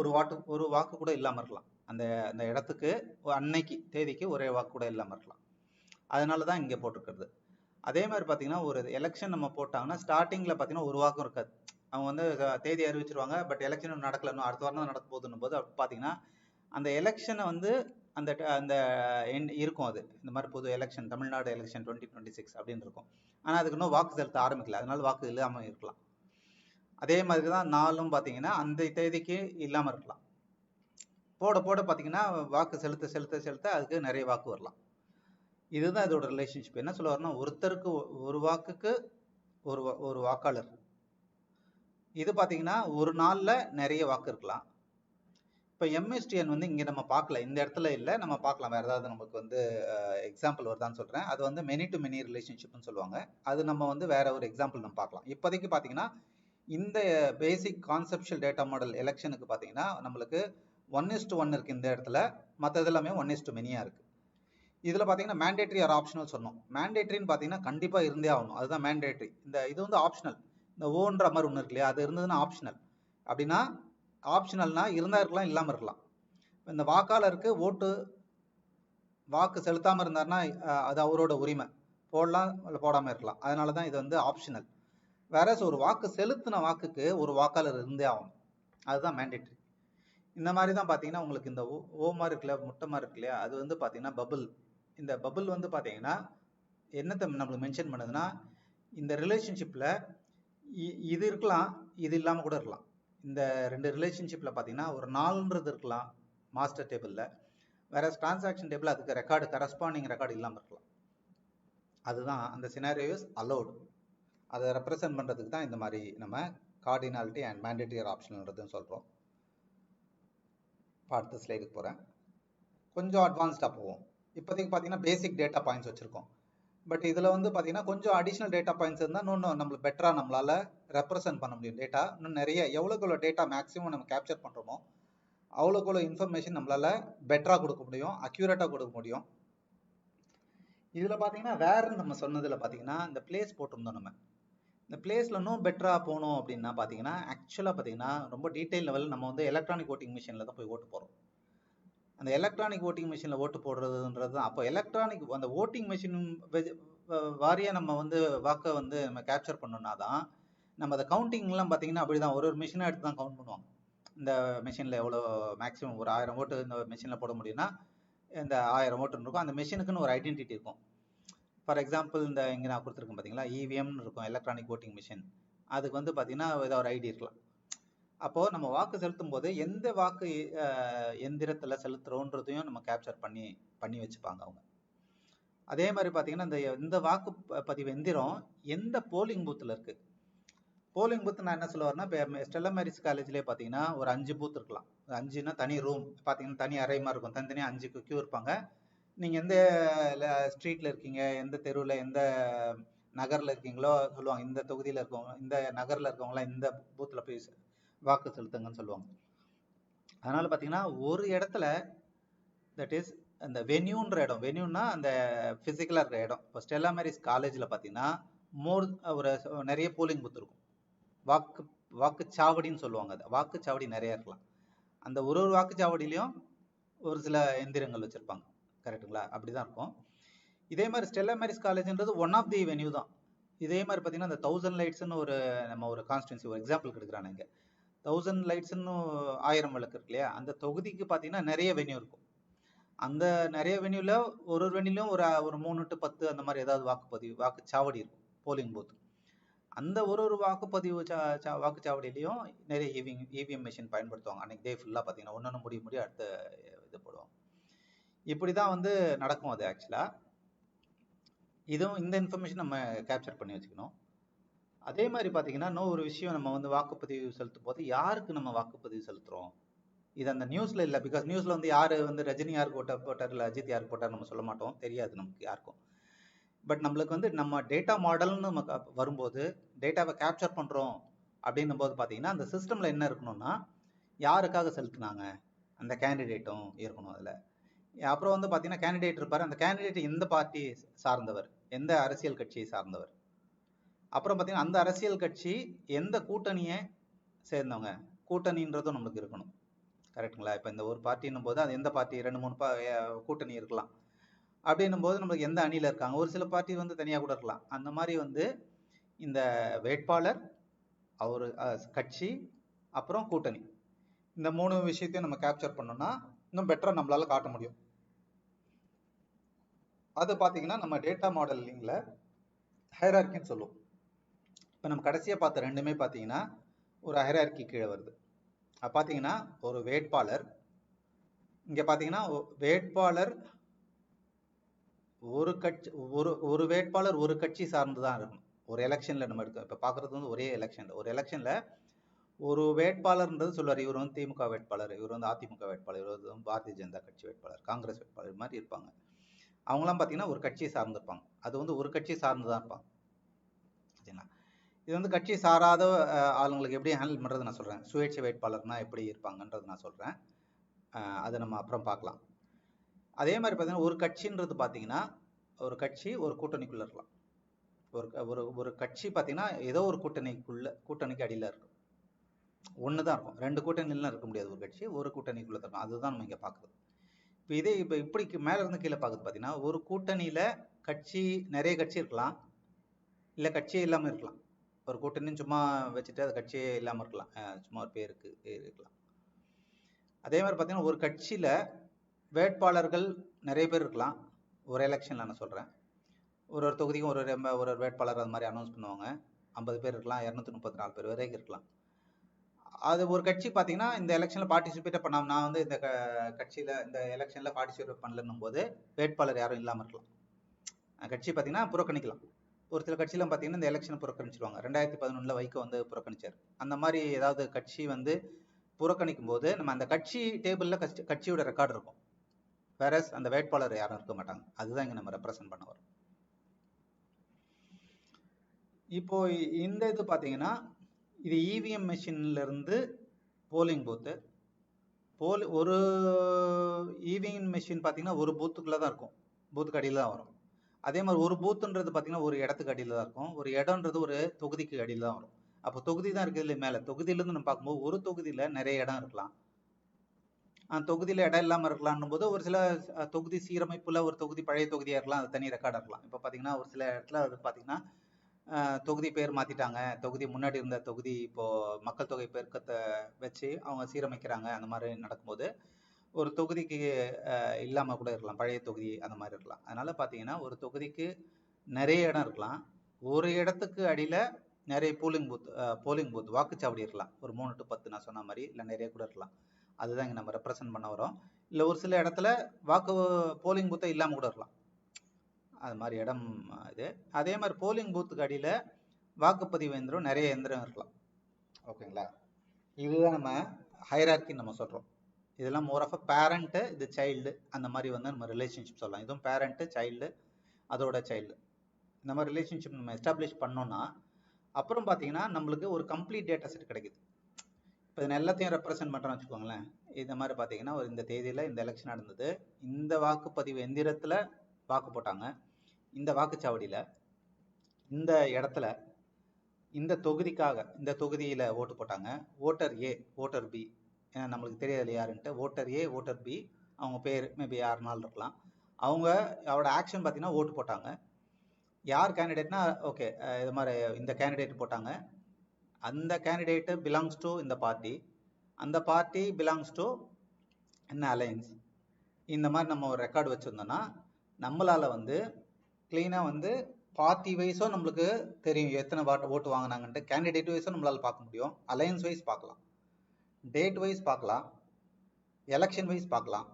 ஒரு வாக்கு கூட இல்லாமல் இருக்கலாம். அந்த அந்த இடத்துக்கு அன்னைக்கு தேதிக்கு ஒரே வாக்கு கூட இல்லாமல் இருக்கலாம். அதனால தான் இங்கே போட்டிருக்கிறது. அதே மாதிரி பார்த்தீங்கன்னா ஒரு எலெக்ஷன் நம்ம போட்டாங்கன்னா ஸ்டார்டிங்கில் பார்த்தீங்கன்னா ஒரு வாக்கும் இருக்காது. அவங்க வந்து தேதி அறிவிச்சிருவாங்க, பட் எலெக்ஷன் நடக்கல, இன்னும் அடுத்த வாரம் தான் நடக்க போகுதுன்னும் போது பார்த்தீங்கன்னா அந்த எலெக்ஷனை வந்து அந்த அந்த இருக்கும். அது இந்த மாதிரி பொது எலெக்ஷன், தமிழ்நாடு எலெக்ஷன் 2026 அப்படின்னு இருக்கும். ஆனால் அதுக்கு இன்னும் வாக்கு செலுத்த ஆரம்பிக்கல, அதனால வாக்கு இல்லாமல் இருக்கலாம். அதே மாதிரி தான் நாளும் பார்த்தீங்கன்னா அந்த தேதிக்கு இல்லாமல் இருக்கலாம். போட பார்த்தீங்கன்னா வாக்கு செலுத்த அதுக்கு நிறைய வாக்கு வரலாம். இதுதான் இதோட ரிலேஷன்ஷிப். என்ன சொல்ல வரணும், ஒருத்தருக்கு ஒரு வாக்குக்கு ஒரு வாக்காளர். இது பார்த்தீங்கன்னா ஒரு நாளில் நிறைய வாக்கு இருக்கலாம். இப்போ எம்எஸ்டிஎன் வந்து இங்கே நம்ம பார்க்கல, இந்த இடத்துல இல்லை, நம்ம பார்க்கலாம் வேறு ஏதாவது நமக்கு வந்து எக்ஸாம்பிள் வருதான்னு சொல்கிறேன். அது வந்து மெனி டு மெனி ரிலேஷன்ஷிப்னு சொல்லுவாங்க. அது நம்ம வந்து வேற ஒரு எக்ஸாம்பிள் நம்ம பார்க்கலாம். இப்போதைக்கு பார்த்தீங்கன்னா இந்த பேசிக் கான்செப்ஷுவல் டேட்டா மாடல் எலெக்ஷனுக்கு பார்த்தீங்கன்னா நம்மளுக்கு 1:1 இருக்குது இந்த இடத்துல, மற்றது எல்லாமே 1:many இருக்குது. இதில் பார்த்தீங்கன்னா மேண்டேட்ரி ஆர் ஆப்ஷனல் சொன்னோம். மேண்டேட்ரின்னு பார்த்தீங்கன்னா கண்டிப்பாக இருந்தே ஆகணும், அதுதான் மேண்டேட்ரி. இது வந்து ஆப்ஷனல். இந்த ஓன்ற மாதிரி ஒன்று இருக்கு இல்லையா, அது இருந்ததுன்னா ஆப்ஷனல். அப்படின்னா ஆப்ஷனல்னா இருந்தால் இருக்கலாம், இல்லாமல் இருக்கலாம். இந்த வாக்காளருக்கு வாக்கு செலுத்தாமல் இருந்தாருன்னா அது அவரோட உரிமை, போடலாம் இல்லை போடாமல் இருக்கலாம். அதனால தான் இது வந்து ஆப்ஷனல். வேற ஒரு வாக்கு செலுத்தின வாக்குக்கு ஒரு வாக்காளர் இருந்தே ஆகணும், அதுதான் மேண்டேட்ரி. இந்த மாதிரி தான் பார்த்தீங்கன்னா உங்களுக்கு இந்த ஓமா இருக்குல்ல, முட்டமா இருக்கு இல்லையா, அது வந்து பார்த்தீங்கன்னா பபுள். இந்த பபுள் வந்து பார்த்தீங்கன்னா என்னத்தை நம்மளுக்கு மென்ஷன் பண்ணுதுன்னா இந்த ரிலேஷன்ஷிப்பில் இது இருக்கலாம், இது இல்லாமல் கூட இருக்கலாம். இந்த ரெண்டு ரிலேஷன்ஷிப்பில் பார்த்தீங்கன்னா ஒரு நாள்ன்றது இருக்கலாம் மாஸ்டர் டேபிளில், வேற டிரான்சாக்ஷன் டேபிள் அதுக்கு கரஸ்பாண்டிங் ரெக்கார்டு இல்லாமல் இருக்கலாம். அதுதான் அந்த சினாரியோஸ் அலோடு. அதை ரெப்ரசன்ட் பண்ணுறதுக்கு தான் இந்த மாதிரி நம்ம கார்டினாலிட்டி அண்ட் மேண்டேட்டரி ஆப்ஷனல்ன்றதுன்னு சொல்கிறோம். அடுத்த ஸ்லைடுக்கு போகிறேன். கொஞ்சம் அட்வான்ஸ்டாக போவோம். இப்போதைக்கு பார்த்தீங்கன்னா பேசிக் டேட்டா பாயிண்ட்ஸ் வச்சுருக்கோம். பட் இதில் வந்து பார்த்தீங்கன்னா கொஞ்சம் அடிஷ்னல் டேட்டா பாயிண்ட்ஸ் இருந்தால் இன்னும் நம்மளுக்கு பெட்டராக நம்மளால் ரெப்ரசன்ட் பண்ண முடியும். டேட்டா இன்னும் நிறைய எவ்வளோக்குள்ள டேட்டா மேக்ஸிமம் நம்ம கேப்சர் பண்ணுறோமோ அவ்வளோக்குள்ள இன்ஃபர்மேஷன் நம்மளால் பெட்டராக கொடுக்க முடியும், அக்யூரேட்டாக கொடுக்க முடியும். இதில் பார்த்தீங்கன்னா வேறு நம்ம சொன்னதில் பார்த்தீங்கன்னா இந்த பிளேஸ் போட்டிருந்தோம். நம்ம இந்த பிளேஸில் இன்னும் பெட்டராக போகணும் அப்படின்னா பார்த்தீங்கன்னா ஆக்சுவலாக பார்த்தீங்கன்னா ரொம்ப டீட்டெயில் லெவல் நம்ம வந்து எலக்ட்ரானிக் ஓட்டிங் மிஷினில் தான் போய் ஓட்டு போகிறோம். அந்த எலக்ட்ரானிக் ஓட்டிங் மிஷினில் ஓட்டு போடுறதுன்றது தான். அப்போ எலக்ட்ரானிக் அந்த ஓட்டிங் மிஷின் வாரியாக நம்ம வந்து வாக்கை வந்து நம்ம கேப்சர் பண்ணோம்னா தான் நம்ம அந்த கவுண்டிங்லாம் பார்த்தீங்கன்னா அப்படி தான் ஒரு மிஷினை எடுத்து தான் கவுண்ட் பண்ணுவாங்க. இந்த மிஷினில் எவ்வளோ மேக்ஸிமம் ஒரு 1000 ஓட்டு இந்த மிஷினில் போட முடியும்னா இந்த 1000 ஓட்டுன்னு இருக்கும். அந்த மிஷினுக்குன்னு ஒரு ஐடென்டிட்டி இருக்கும். ஃபார் எக்ஸாம்பிள் இந்த இங்கே நான் கொடுத்துருக்கேன் பார்த்தீங்களா, இவிஎம்னு இருக்கும் எலக்ட்ரானிக் ஓட்டிங் மிஷின். அதுக்கு வந்து பார்த்தீங்கன்னா ஏதாவது ஒரு ஐடி இருக்கலாம். அப்போது நம்ம வாக்கு செலுத்தும் போது எந்த வாக்கு எந்திரத்தில் செலுத்துகிறோன்றதையும் நம்ம கேப்சர் பண்ணி வச்சுப்பாங்க அவங்க. அதே மாதிரி பார்த்தீங்கன்னா இந்த வாக்கு பதிவு எந்திரம் எந்த போலிங் பூத்தில் இருக்குது, போலிங் பூத் நான் என்ன சொல்ல வரேன்னா, இப்போ ஸ்டெல்லா மேரிஸ் காலேஜ்லேயே பார்த்தீங்கன்னா ஒரு 5 பூத் இருக்கலாம். 5னா தனி ரூம் பார்த்தீங்கன்னா தனி அறை மாதிரி இருக்கும். தனித்தனியாக 5 கியூ இருப்பாங்க. நீங்கள் எந்த ஸ்ட்ரீட்டில் இருக்கீங்க, எந்த தெருவில், எந்த நகரில் இருக்கீங்களோ சொல்லுவாங்க. இந்த தொகுதியில் இருக்கவங்க, இந்த நகரில் இருக்கவங்களாம் இந்த பூத்தில் போய் வாக்கு செலுத்துங்கன்னு சொல்லுவாங்க. அதனால பார்த்தீங்கன்னா ஒரு இடத்துல தட் இஸ் அந்த வென்யூன்ற இடம், வென்யூன்னா அந்த ஃபிசிக்கலாக இருக்கிற இடம். இப்போ ஸ்டெல்லா மேரிஸ் காலேஜில் பார்த்தீங்கன்னா ஒரு நிறைய போலிங் பூத் இருக்கும். வாக்குச்சாவடின்னு சொல்லுவாங்க. அது வாக்குச்சாவடி நிறைய இருக்கலாம். அந்த ஒரு வாக்குச்சாவடியிலையும் ஒரு சில எந்திரங்கள் வச்சிருப்பாங்க. கரெக்டுங்களா? அப்படிதான் இருக்கும். இதே மாதிரி ஸ்டெல்லா மேரிஸ் காலேஜ்ன்றது ஒன் ஆஃப் தி வென்யூ தான். இதே மாதிரி பார்த்தீங்கன்னா அந்த 1000 லைட்ஸ்னு நம்ம ஒரு கான்ஸ்டுவன்சி ஒரு எக்ஸாம்பிள் எடுக்கிறாங்க. இங்கே 1000 லைட்ஸ்னு 1000 விளக்கு இருக்கு இல்லையா? அந்த தொகுதிக்கு பார்த்தீங்கன்னா நிறைய வென்யூ இருக்கும். அந்த நிறைய வென்யூல ஒரு வென்யூலையும் ஒரு 3 to 10 அந்த மாதிரி ஏதாவது வாக்குச்சாவடி இருக்கும், போலிங் பூத். அந்த ஒரு வாக்குப்பதிவு வாக்குச்சாவடியிலையும் நிறைய இவிஎம் மிஷின் பயன்படுத்துவாங்க. அன்னைக்கு டே ஃபுல்லாக பார்த்தீங்கன்னா ஒன்று முடிய அடுத்த இது போடுவாங்க. இப்படி தான் வந்து நடக்கும். அது ஆக்சுவலாக இதுவும் இந்த இன்ஃபர்மேஷன் நம்ம கேப்சர் பண்ணி வச்சுக்கணும். அதே மாதிரி பார்த்தீங்கன்னா இன்னும் ஒரு விஷயம், நம்ம வந்து வாக்குப்பதிவு செலுத்தும் போது யாருக்கு நம்ம வாக்குப்பதிவு செலுத்துகிறோம், இது அந்த நியூஸில் இல்லை. பிகாஸ் நியூஸில் வந்து யார் வந்து ரஜினி யாருக்கு போட்டார் இல்லை அஜித் யாருக்கு போட்டார் நம்ம சொல்ல மாட்டோம், தெரியாது நமக்கு யாருக்கும். பட் நம்மளுக்கு வந்து நம்ம டேட்டா மாடல்னு நம்ம வரும்போது டேட்டாவை கேப்சர் பண்ணுறோம் அப்படின்னும் போது பார்த்தீங்கன்னா அந்த சிஸ்டமில் என்ன இருக்கணும்னா யாருக்காக செலுத்துனாங்க அந்த கேண்டிடேட்டும் இருக்கணும் அதில். அப்புறம் வந்து பார்த்தீங்கன்னா கேண்டிடேட் இருப்பார். அந்த கேண்டிடேட் எந்த பார்ட்டி சார்ந்தவர், எந்த அரசியல் கட்சியை சார்ந்தவர். அப்புறம் பார்த்தீங்கன்னா அந்த அரசியல் கட்சி எந்த கூட்டணியை சேர்ந்தவங்க, கூட்டணின்றதும் நம்மளுக்கு இருக்கணும். கரெக்டுங்களா? இப்போ இந்த ஒரு பார்ட்டின்னும் போது அது எந்த பார்ட்டி, 2-3 கூட்டணி இருக்கலாம். அப்படின்னும் போது நம்மளுக்கு எந்த அணியில் இருக்காங்க, ஒரு சில பார்ட்டி வந்து தனியாக கூட இருக்கலாம். அந்த மாதிரி வந்து இந்த வேட்பாளர், அவர் கட்சி, அப்புறம் கூட்டணி, இந்த 3 விஷயத்தையும் நம்ம கேப்சர் பண்ணோம்னா இன்னும் பெட்டராக நம்மளால காட்ட முடியும். அது பார்த்தீங்கன்னா நம்ம டேட்டா மாடலிங்கில் ஹைரார்கின்னு சொல்லுவோம். இப்போ நம்ம கடைசியாக பார்த்த ரெண்டுமே பார்த்தீங்கன்னா ஒரு ஹைரார்கி கீழே வருது. பார்த்தீங்கன்னா ஒரு வேட்பாளர், இங்கே பார்த்தீங்கன்னா வேட்பாளர் ஒரு கட்சி, ஒரு வேட்பாளர் ஒரு கட்சி சார்ந்து தான் இருக்கணும். ஒரு எலெக்ஷனில் நம்ம எடுக்க இப்போ பார்க்குறது வந்து ஒரே எலெக்ஷனில், ஒரு எலெக்ஷனில் ஒரு வேட்பாளர்ன்றது சொல்லுவார். இவர் வந்து திமுக வேட்பாளர், இவர் வந்து அதிமுக வேட்பாளர், இவர் வந்து பாரதிய ஜனதா கட்சி வேட்பாளர், காங்கிரஸ் வேட்பாளர் மாதிரி இருப்பாங்க. அவங்களாம் பார்த்தீங்கன்னா ஒரு கட்சியை சார்ந்திருப்பாங்க. அது வந்து ஒரு கட்சியை சார்ந்து தான் இருப்பாங்க. சரிங்களா? இது வந்து கட்சி சாராத ஆளுங்களுக்கு எப்படி ஹேண்டில் பண்ணுறது நான் சொல்கிறேன். சுயேட்சை வேட்பாளர்னா எப்படி இருப்பாங்கன்றது நான் சொல்கிறேன். அதை நம்ம அப்புறம் பார்க்கலாம். அதே மாதிரி பார்த்தீங்கன்னா ஒரு கட்சின்றது பார்த்தீங்கன்னா ஒரு கட்சி ஒரு கூட்டணிக்குள்ளே இருக்கலாம். ஒரு ஒரு கட்சி பார்த்தீங்கன்னா ஏதோ ஒரு கூட்டணிக்கு அடியில் இருக்கும். ஒன்று தான் இருக்கும், 2 கூட்டணிலாம் இருக்க முடியாது. ஒரு கட்சி ஒரு கூட்டணிக்குள்ளே இருக்கும். அதுதான் நம்ம இங்கே பார்க்குறது. இப்போ இப்படி மேலே இருந்து கீழே பார்க்குறது பார்த்தீங்கன்னா ஒரு கூட்டணியில் கட்சி, நிறைய கட்சி இருக்கலாம், இல்லை கட்சியே இல்லாமல் இருக்கலாம். ஒரு கூட்டணின்னு சும்மா வச்சுட்டு அது கட்சியே இல்லாமல் இருக்கலாம், சும்மா ஒரு பேருக்கு இருக்கலாம். அதே மாதிரி பார்த்தீங்கன்னா ஒரு கட்சியில் வேட்பாளர்கள் நிறைய பேர் இருக்கலாம். ஒரு எலெக்ஷனில் நான் சொல்கிறேன், ஒரு தொகுதிக்கும் ஒரு வேட்பாளர் அது மாதிரி அனௌன்ஸ் பண்ணுவாங்க. 50 பேர் இருக்கலாம், 234 பேர் வரைக்கும் இருக்கலாம். அது ஒரு கட்சி பார்த்தீங்கன்னா இந்த எலெக்ஷனில் பார்ட்டிசிபேட் பண்ணாமல், நான் வந்து இந்த கட்சியில் இந்த எலெக்ஷனில் பார்ட்டிசிபேட் பண்ணலன்னும் போது வேட்பாளர் யாரும் இல்லாமல் இருக்கலாம். கட்சி பார்த்தீங்கன்னா புறக்கணிக்கலாம். ஒரு சில கட்சியிலும் பார்த்தீங்கன்னா இந்த எலெக்ஷனை புறக்கணிச்சிருவாங்க. 2011 வைகோ வந்து புறக்கணிச்சார். அந்த மாதிரி ஏதாவது கட்சி வந்து புறக்கணிக்கும் போது நம்ம அந்த கட்சி டேபிளில் கட்சியோட ரெக்கார்டு இருக்கும். வேற அந்த வேட்பாளர் யாரும் இருக்க மாட்டாங்க. அதுதான் இங்கே நம்ம ரெப்ரசன்ட் பண்ண வரோம். இப்போ இந்த இது பார்த்தீங்கன்னா இது இவிஎம் மெஷின்ல இருந்து போலிங் பூத்து. ஒரு இவிஎம் மெஷின் பார்த்தீங்கன்னா ஒரு பூத்துக்குள்ள தான் இருக்கும், பூத்துக்கு அடியில் தான் வரும். அதே மாதிரி ஒரு பூத்துன்றது பார்த்தீங்கன்னா ஒரு இடத்துக்கு அடியில் தான் இருக்கும், ஒரு இடம்ன்றது ஒரு தொகுதிக்கு அடியில் தான் வரும். அப்போ தொகுதி தான் இருக்குது இல்லை மேலே. தொகுதியிலேருந்து நம்ம பார்க்கும்போது ஒரு தொகுதியில் நிறைய இடம் இருக்கலாம், தொகுதியில் இடம் இல்லாமல் இருக்கலாம்னும் போது ஒரு சில தொகுதி சீரமைப்புல ஒரு தொகுதி பழைய தொகுதியாக இருக்கலாம், அது தனி ரெக்கார்டாக இருக்கலாம். இப்போ பார்த்தீங்கன்னா ஒரு சில இடத்துல அது பார்த்தீங்கன்னா தொகுதி பேர் மாற்றிட்டாங்க, தொகுதி முன்னாடி இருந்த தொகுதி இப்போது மக்கள் தொகை பெருக்கத்தை வச்சு அவங்க சீரமைக்கிறாங்க. அந்த மாதிரி நடக்கும்போது ஒரு தொகுதிக்கு இல்லாமல் கூட இருக்கலாம், பழைய தொகுதி அந்த மாதிரி இருக்கலாம். அதனால் பார்த்தீங்கன்னா ஒரு தொகுதிக்கு நிறைய இடம் இருக்கலாம், ஒரு இடத்துக்கு அடியில் நிறைய போலிங் பூத் வாக்குச்சாவடி இருக்கலாம். ஒரு 3 to 10 நான் சொன்ன மாதிரி, இல்லை நிறைய கூட இருக்கலாம். அதுதான் இங்கே நம்ம ரெப்ரசன்ட் பண்ண வரோம். இல்லை ஒரு சில இடத்துல போலிங் பூத்தை இல்லாமல் கூட இருக்கலாம், அது மாதிரி இடம் இது. அதே மாதிரி போலிங் பூத்துக்கு அடியில் வாக்குப்பதிவு எந்திரம் நிறைய எந்திரம் இருக்கலாம். ஓகேங்களா? இதுதான் நம்ம ஹைரார்கின்னு நம்ம சொல்கிறோம். இதெல்லாம் மோர் ஆஃப் அ பேரண்ட்டு, இது சைல்டு, அந்த மாதிரி வந்து நம்ம ரிலேஷன்ஷிப் சொல்லலாம். இதுவும் பேரண்ட்டு, சைல்டு, அதோட சைல்டு, இந்த மாதிரி ரிலேஷன்ஷிப் நம்ம எஸ்டாப்ளிஷ் பண்ணோம்னா அப்புறம் பார்த்தீங்கன்னா நம்மளுக்கு ஒரு கம்ப்ளீட் டேட்டா செட் கிடைக்குது. இப்போ இது எல்லாத்தையும் ரெப்ரசென்ட் பண்ணுறோன்னு வச்சுக்கோங்களேன். இந்த மாதிரி பார்த்தீங்கன்னா ஒரு இந்த தேதியில் இந்த எலெக்ஷன் நடந்தது, இந்த வாக்குப்பதிவு எந்திரத்தில் வாக்கு போட்டாங்க, இந்த வாக்குச்சாவடியில், இந்த இடத்துல, இந்த தொகுதிக்காக இந்த தொகுதியில் ஓட்டு போட்டாங்க, ஓட்டர் ஏ, ஓட்டர் பி, ஏன்னா நம்மளுக்கு தெரியாது யாருன்ட்டு, ஓட்டர் ஏ, ஓட்டர் பி, அவங்க பேர் மேபி யாருனாலும் இருக்கலாம், அவங்க அவரோட ஆக்ஷன் பார்த்தீங்கன்னா ஓட்டு போட்டாங்க. யார் கேண்டிடேட்னா ஓகே இது மாதிரி இந்த கேண்டிடேட் போட்டாங்க, அந்த கேண்டிடேட்டு பிலாங்ஸ் டு இந்த பார்ட்டி, அந்த பார்ட்டி பிலாங்ஸ் டு என்ன அலையன்ஸ். இந்த மாதிரி நம்ம ஒரு ரெக்கார்டு வச்சுருந்தோம்னா நம்மளால் வந்து க்ளீனாக வந்து பார்ட்டி வைஸும் நம்மளுக்கு தெரியும் எத்தனை ஓட்டு வாங்கினாங்கன்ட்டு, கேண்டிடேட் வைஸும் நம்மளால் பார்க்க முடியும், அலையன்ஸ் வைஸ் பார்க்கலாம், டேட் வைஸ் பார்க்கலாம், எலெக்ஷன் வைஸ் பார்க்கலாம்,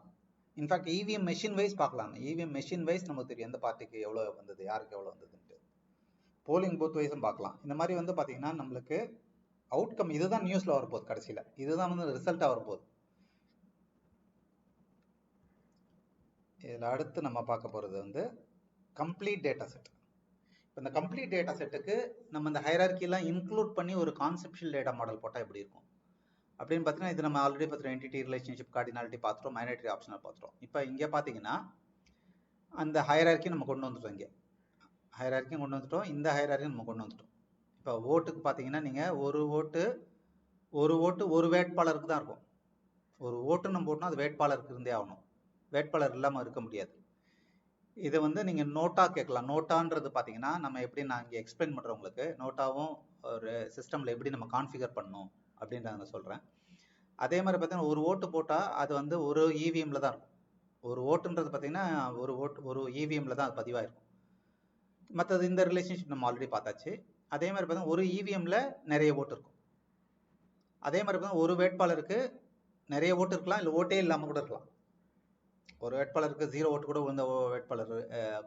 இன்ஃபேக்ட் இவிஎம் மெஷின் வைஸ் பார்க்கலாம். இவிஎம் மெஷின் வைஸ் நமக்கு தெரியும் எந்த பார்ட்டிக்கு எவ்வளோ வந்தது, யாருக்கு எவ்வளோ வந்ததுன்ட்டு. போலிங் பூத் வைஸும் பார்க்கலாம். இந்த மாதிரி வந்து பார்த்தீங்கன்னா நம்மளுக்கு அவுட்கம் இதுதான் நியூஸில் வரப்போகுது, கடைசியில் இதுதான் வந்து ரிசல்ட்டாக வரப்போகுது. இதில் அடுத்து நம்ம பார்க்க போகிறது வந்து கம்ப்ளீட் டேட்டா செட். இப்போ இந்த கம்ப்ளீட் டேட்டா செட்டுக்கு நம்ம இந்த ஹைரார்கிலாம் இன்க்ளூட் பண்ணி ஒரு கான்செப்ஷுவல் டேட்டா மாடல் போட்டால் எப்படி இருக்கும் அப்படின்னு பார்த்தீங்கன்னா, இது நம்ம ஆல்ரெடி பார்த்துட்டோம். என்டிட்டி, ரிலேஷன்ஷிப், கார்டினாலிட்டி பார்த்துட்டோம், மைனாரிட்டி ஆப்ஷனல் பார்த்துட்டோம். இப்போ இங்கே பார்த்தீங்கன்னா அந்த ஹைரார்கி நம்ம கொண்டு வந்துட்டோம், இங்கே ஹைரார்கியும் கொண்டு வந்துட்டோம், இந்த ஹைரார்கியும் நம்ம கொண்டு வந்துட்டோம். இப்போ ஓட்டுக்கு பார்த்தீங்கன்னா நீங்கள் ஒரு ஓட்டு ஒரு வேட்பாளருக்கு தான் இருக்கும். ஒரு ஓட்டு நம்ம போட்டோம்னா அது வேட்பாளருக்கு இருந்தே ஆகணும், வேட்பாளர் இல்லாமல் இருக்க முடியாது. இதை வந்து நீங்கள் நோட்டா கேட்கலாம். நோட்டான்றது பார்த்தீங்கன்னா நம்ம எப்படி, நான் இங்கே எக்ஸ்பிளைன் பண்ணுறேன் உங்களுக்கு, நோட்டாவும் ஒரு சிஸ்டமில் எப்படி நம்ம கான்ஃபிகர் பண்ணணும் அப்படின்றத சொல்கிறேன். அதே மாதிரி பார்த்தீங்கன்னா ஒரு ஓட்டு போட்டால் அது வந்து ஒரு இவிஎம்மில் தான் இருக்கும். ஒரு ஓட்டுன்றது பார்த்தீங்கன்னா ஒரு இவிஎம்மில் தான் அது பதிவாயிருக்கும். மற்றது இந்த ரிலேஷன்ஷிப் நம்ம ஆல்ரெடி பார்த்தாச்சு. அதே மாதிரி பார்த்தீங்கன்னா ஒரு இவிஎம்மில் நிறைய ஓட்டு இருக்கும். அதே மாதிரி பார்த்தீங்கன்னா ஒரு வேட்பாளருக்கு நிறைய ஓட்டு இருக்கலாம், இல்லை ஓட்டே இல்லாமல் கூட இருக்கலாம். ஒரு வேட்பாளருக்கு 0 ஓட்டு கூட விழுந்த வேட்பாளர்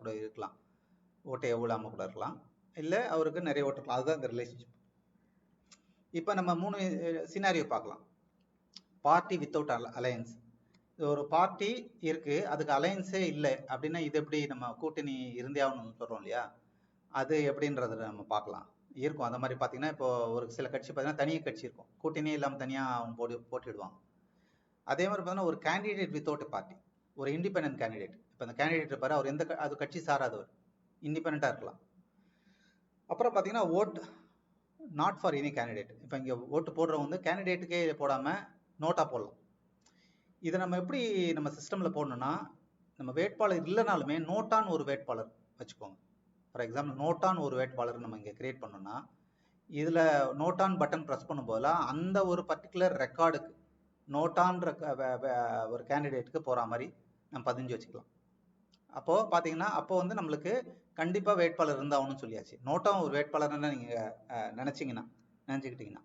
கூட இருக்கலாம், ஓட்டை எவ்வளாமல் கூட இருக்கலாம், இல்லை அவருக்கு நிறைய ஓட்டு இருக்கலாம். அதுதான் இந்த ரிலேஷன்ஷிப். இப்போ நம்ம 3 சினாரியோ பார்க்கலாம். Party without alliance. ஒரு பார்ட்டி இருக்குது, அதுக்கு அலையன்ஸே இல்லை அப்படின்னா இது எப்படி நம்ம கூட்டணி இருந்தே ஆகணும்னு சொல்கிறோம் இல்லையா, அது எப்படின்றத நம்ம பார்க்கலாம். இருக்கும் அந்த மாதிரி பார்த்தீங்கன்னா இப்போ ஒரு சில கட்சி பார்த்தீங்கன்னா தனியாக கட்சி இருக்கும், கூட்டணியே இல்லாமல் தனியாக அவங்க போட்டிடுவாங்க. அதே மாதிரி பார்த்தீங்கன்னா ஒரு கேண்டிடேட் வித்தவுட் பார்ட்டி, ஒரு இண்டிபெண்டன்ட் கேண்டிடேட். இப்போ அந்த கேண்டிடேட் இருப்பார், அவர் அது கட்சி சாராதவர், இண்டிபெண்ட்டாக இருக்கலாம். அப்புறம் பார்த்தீங்கன்னா vote not for any candidate. இப்போ இங்கே ஓட்டு போடுறவங்க வந்து கேண்டிடேட்டுக்கே போடாமல் நோட்டாக போடலாம். இதை நம்ம எப்படி நம்ம சிஸ்டமில் போடணும்னா, நம்ம வேட்பாளர் இல்லைனாலுமே நோட்டான்னு ஒரு வேட்பாளர் வச்சுக்கோங்க. ஃபார் எக்ஸாம்பிள் நோட்டான்னு ஒரு வேட்பாளர் நம்ம இங்கே கிரியேட் பண்ணோம்னா, இதில் நோட்டான் பட்டன் ப்ரெஸ் பண்ணும்போதெல்லாம் அந்த ஒரு பர்டிகுலர் ரெக்கார்டுக்கு நோட்டான்ற ஒரு கேண்டிடேட்டுக்கு போகிற மாதிரி நம்ம பதிஞ்சு வச்சுக்கலாம். அப்போது பார்த்தீங்கன்னா அப்போ வந்து நம்மளுக்கு கண்டிப்பாக வேட்பாளர் இருந்தாகணும்னு சொல்லியாச்சு. நோட்டாவும் ஒரு வேட்பாளர்னு நீங்கள் நினச்சிக்கிட்டிங்கன்னா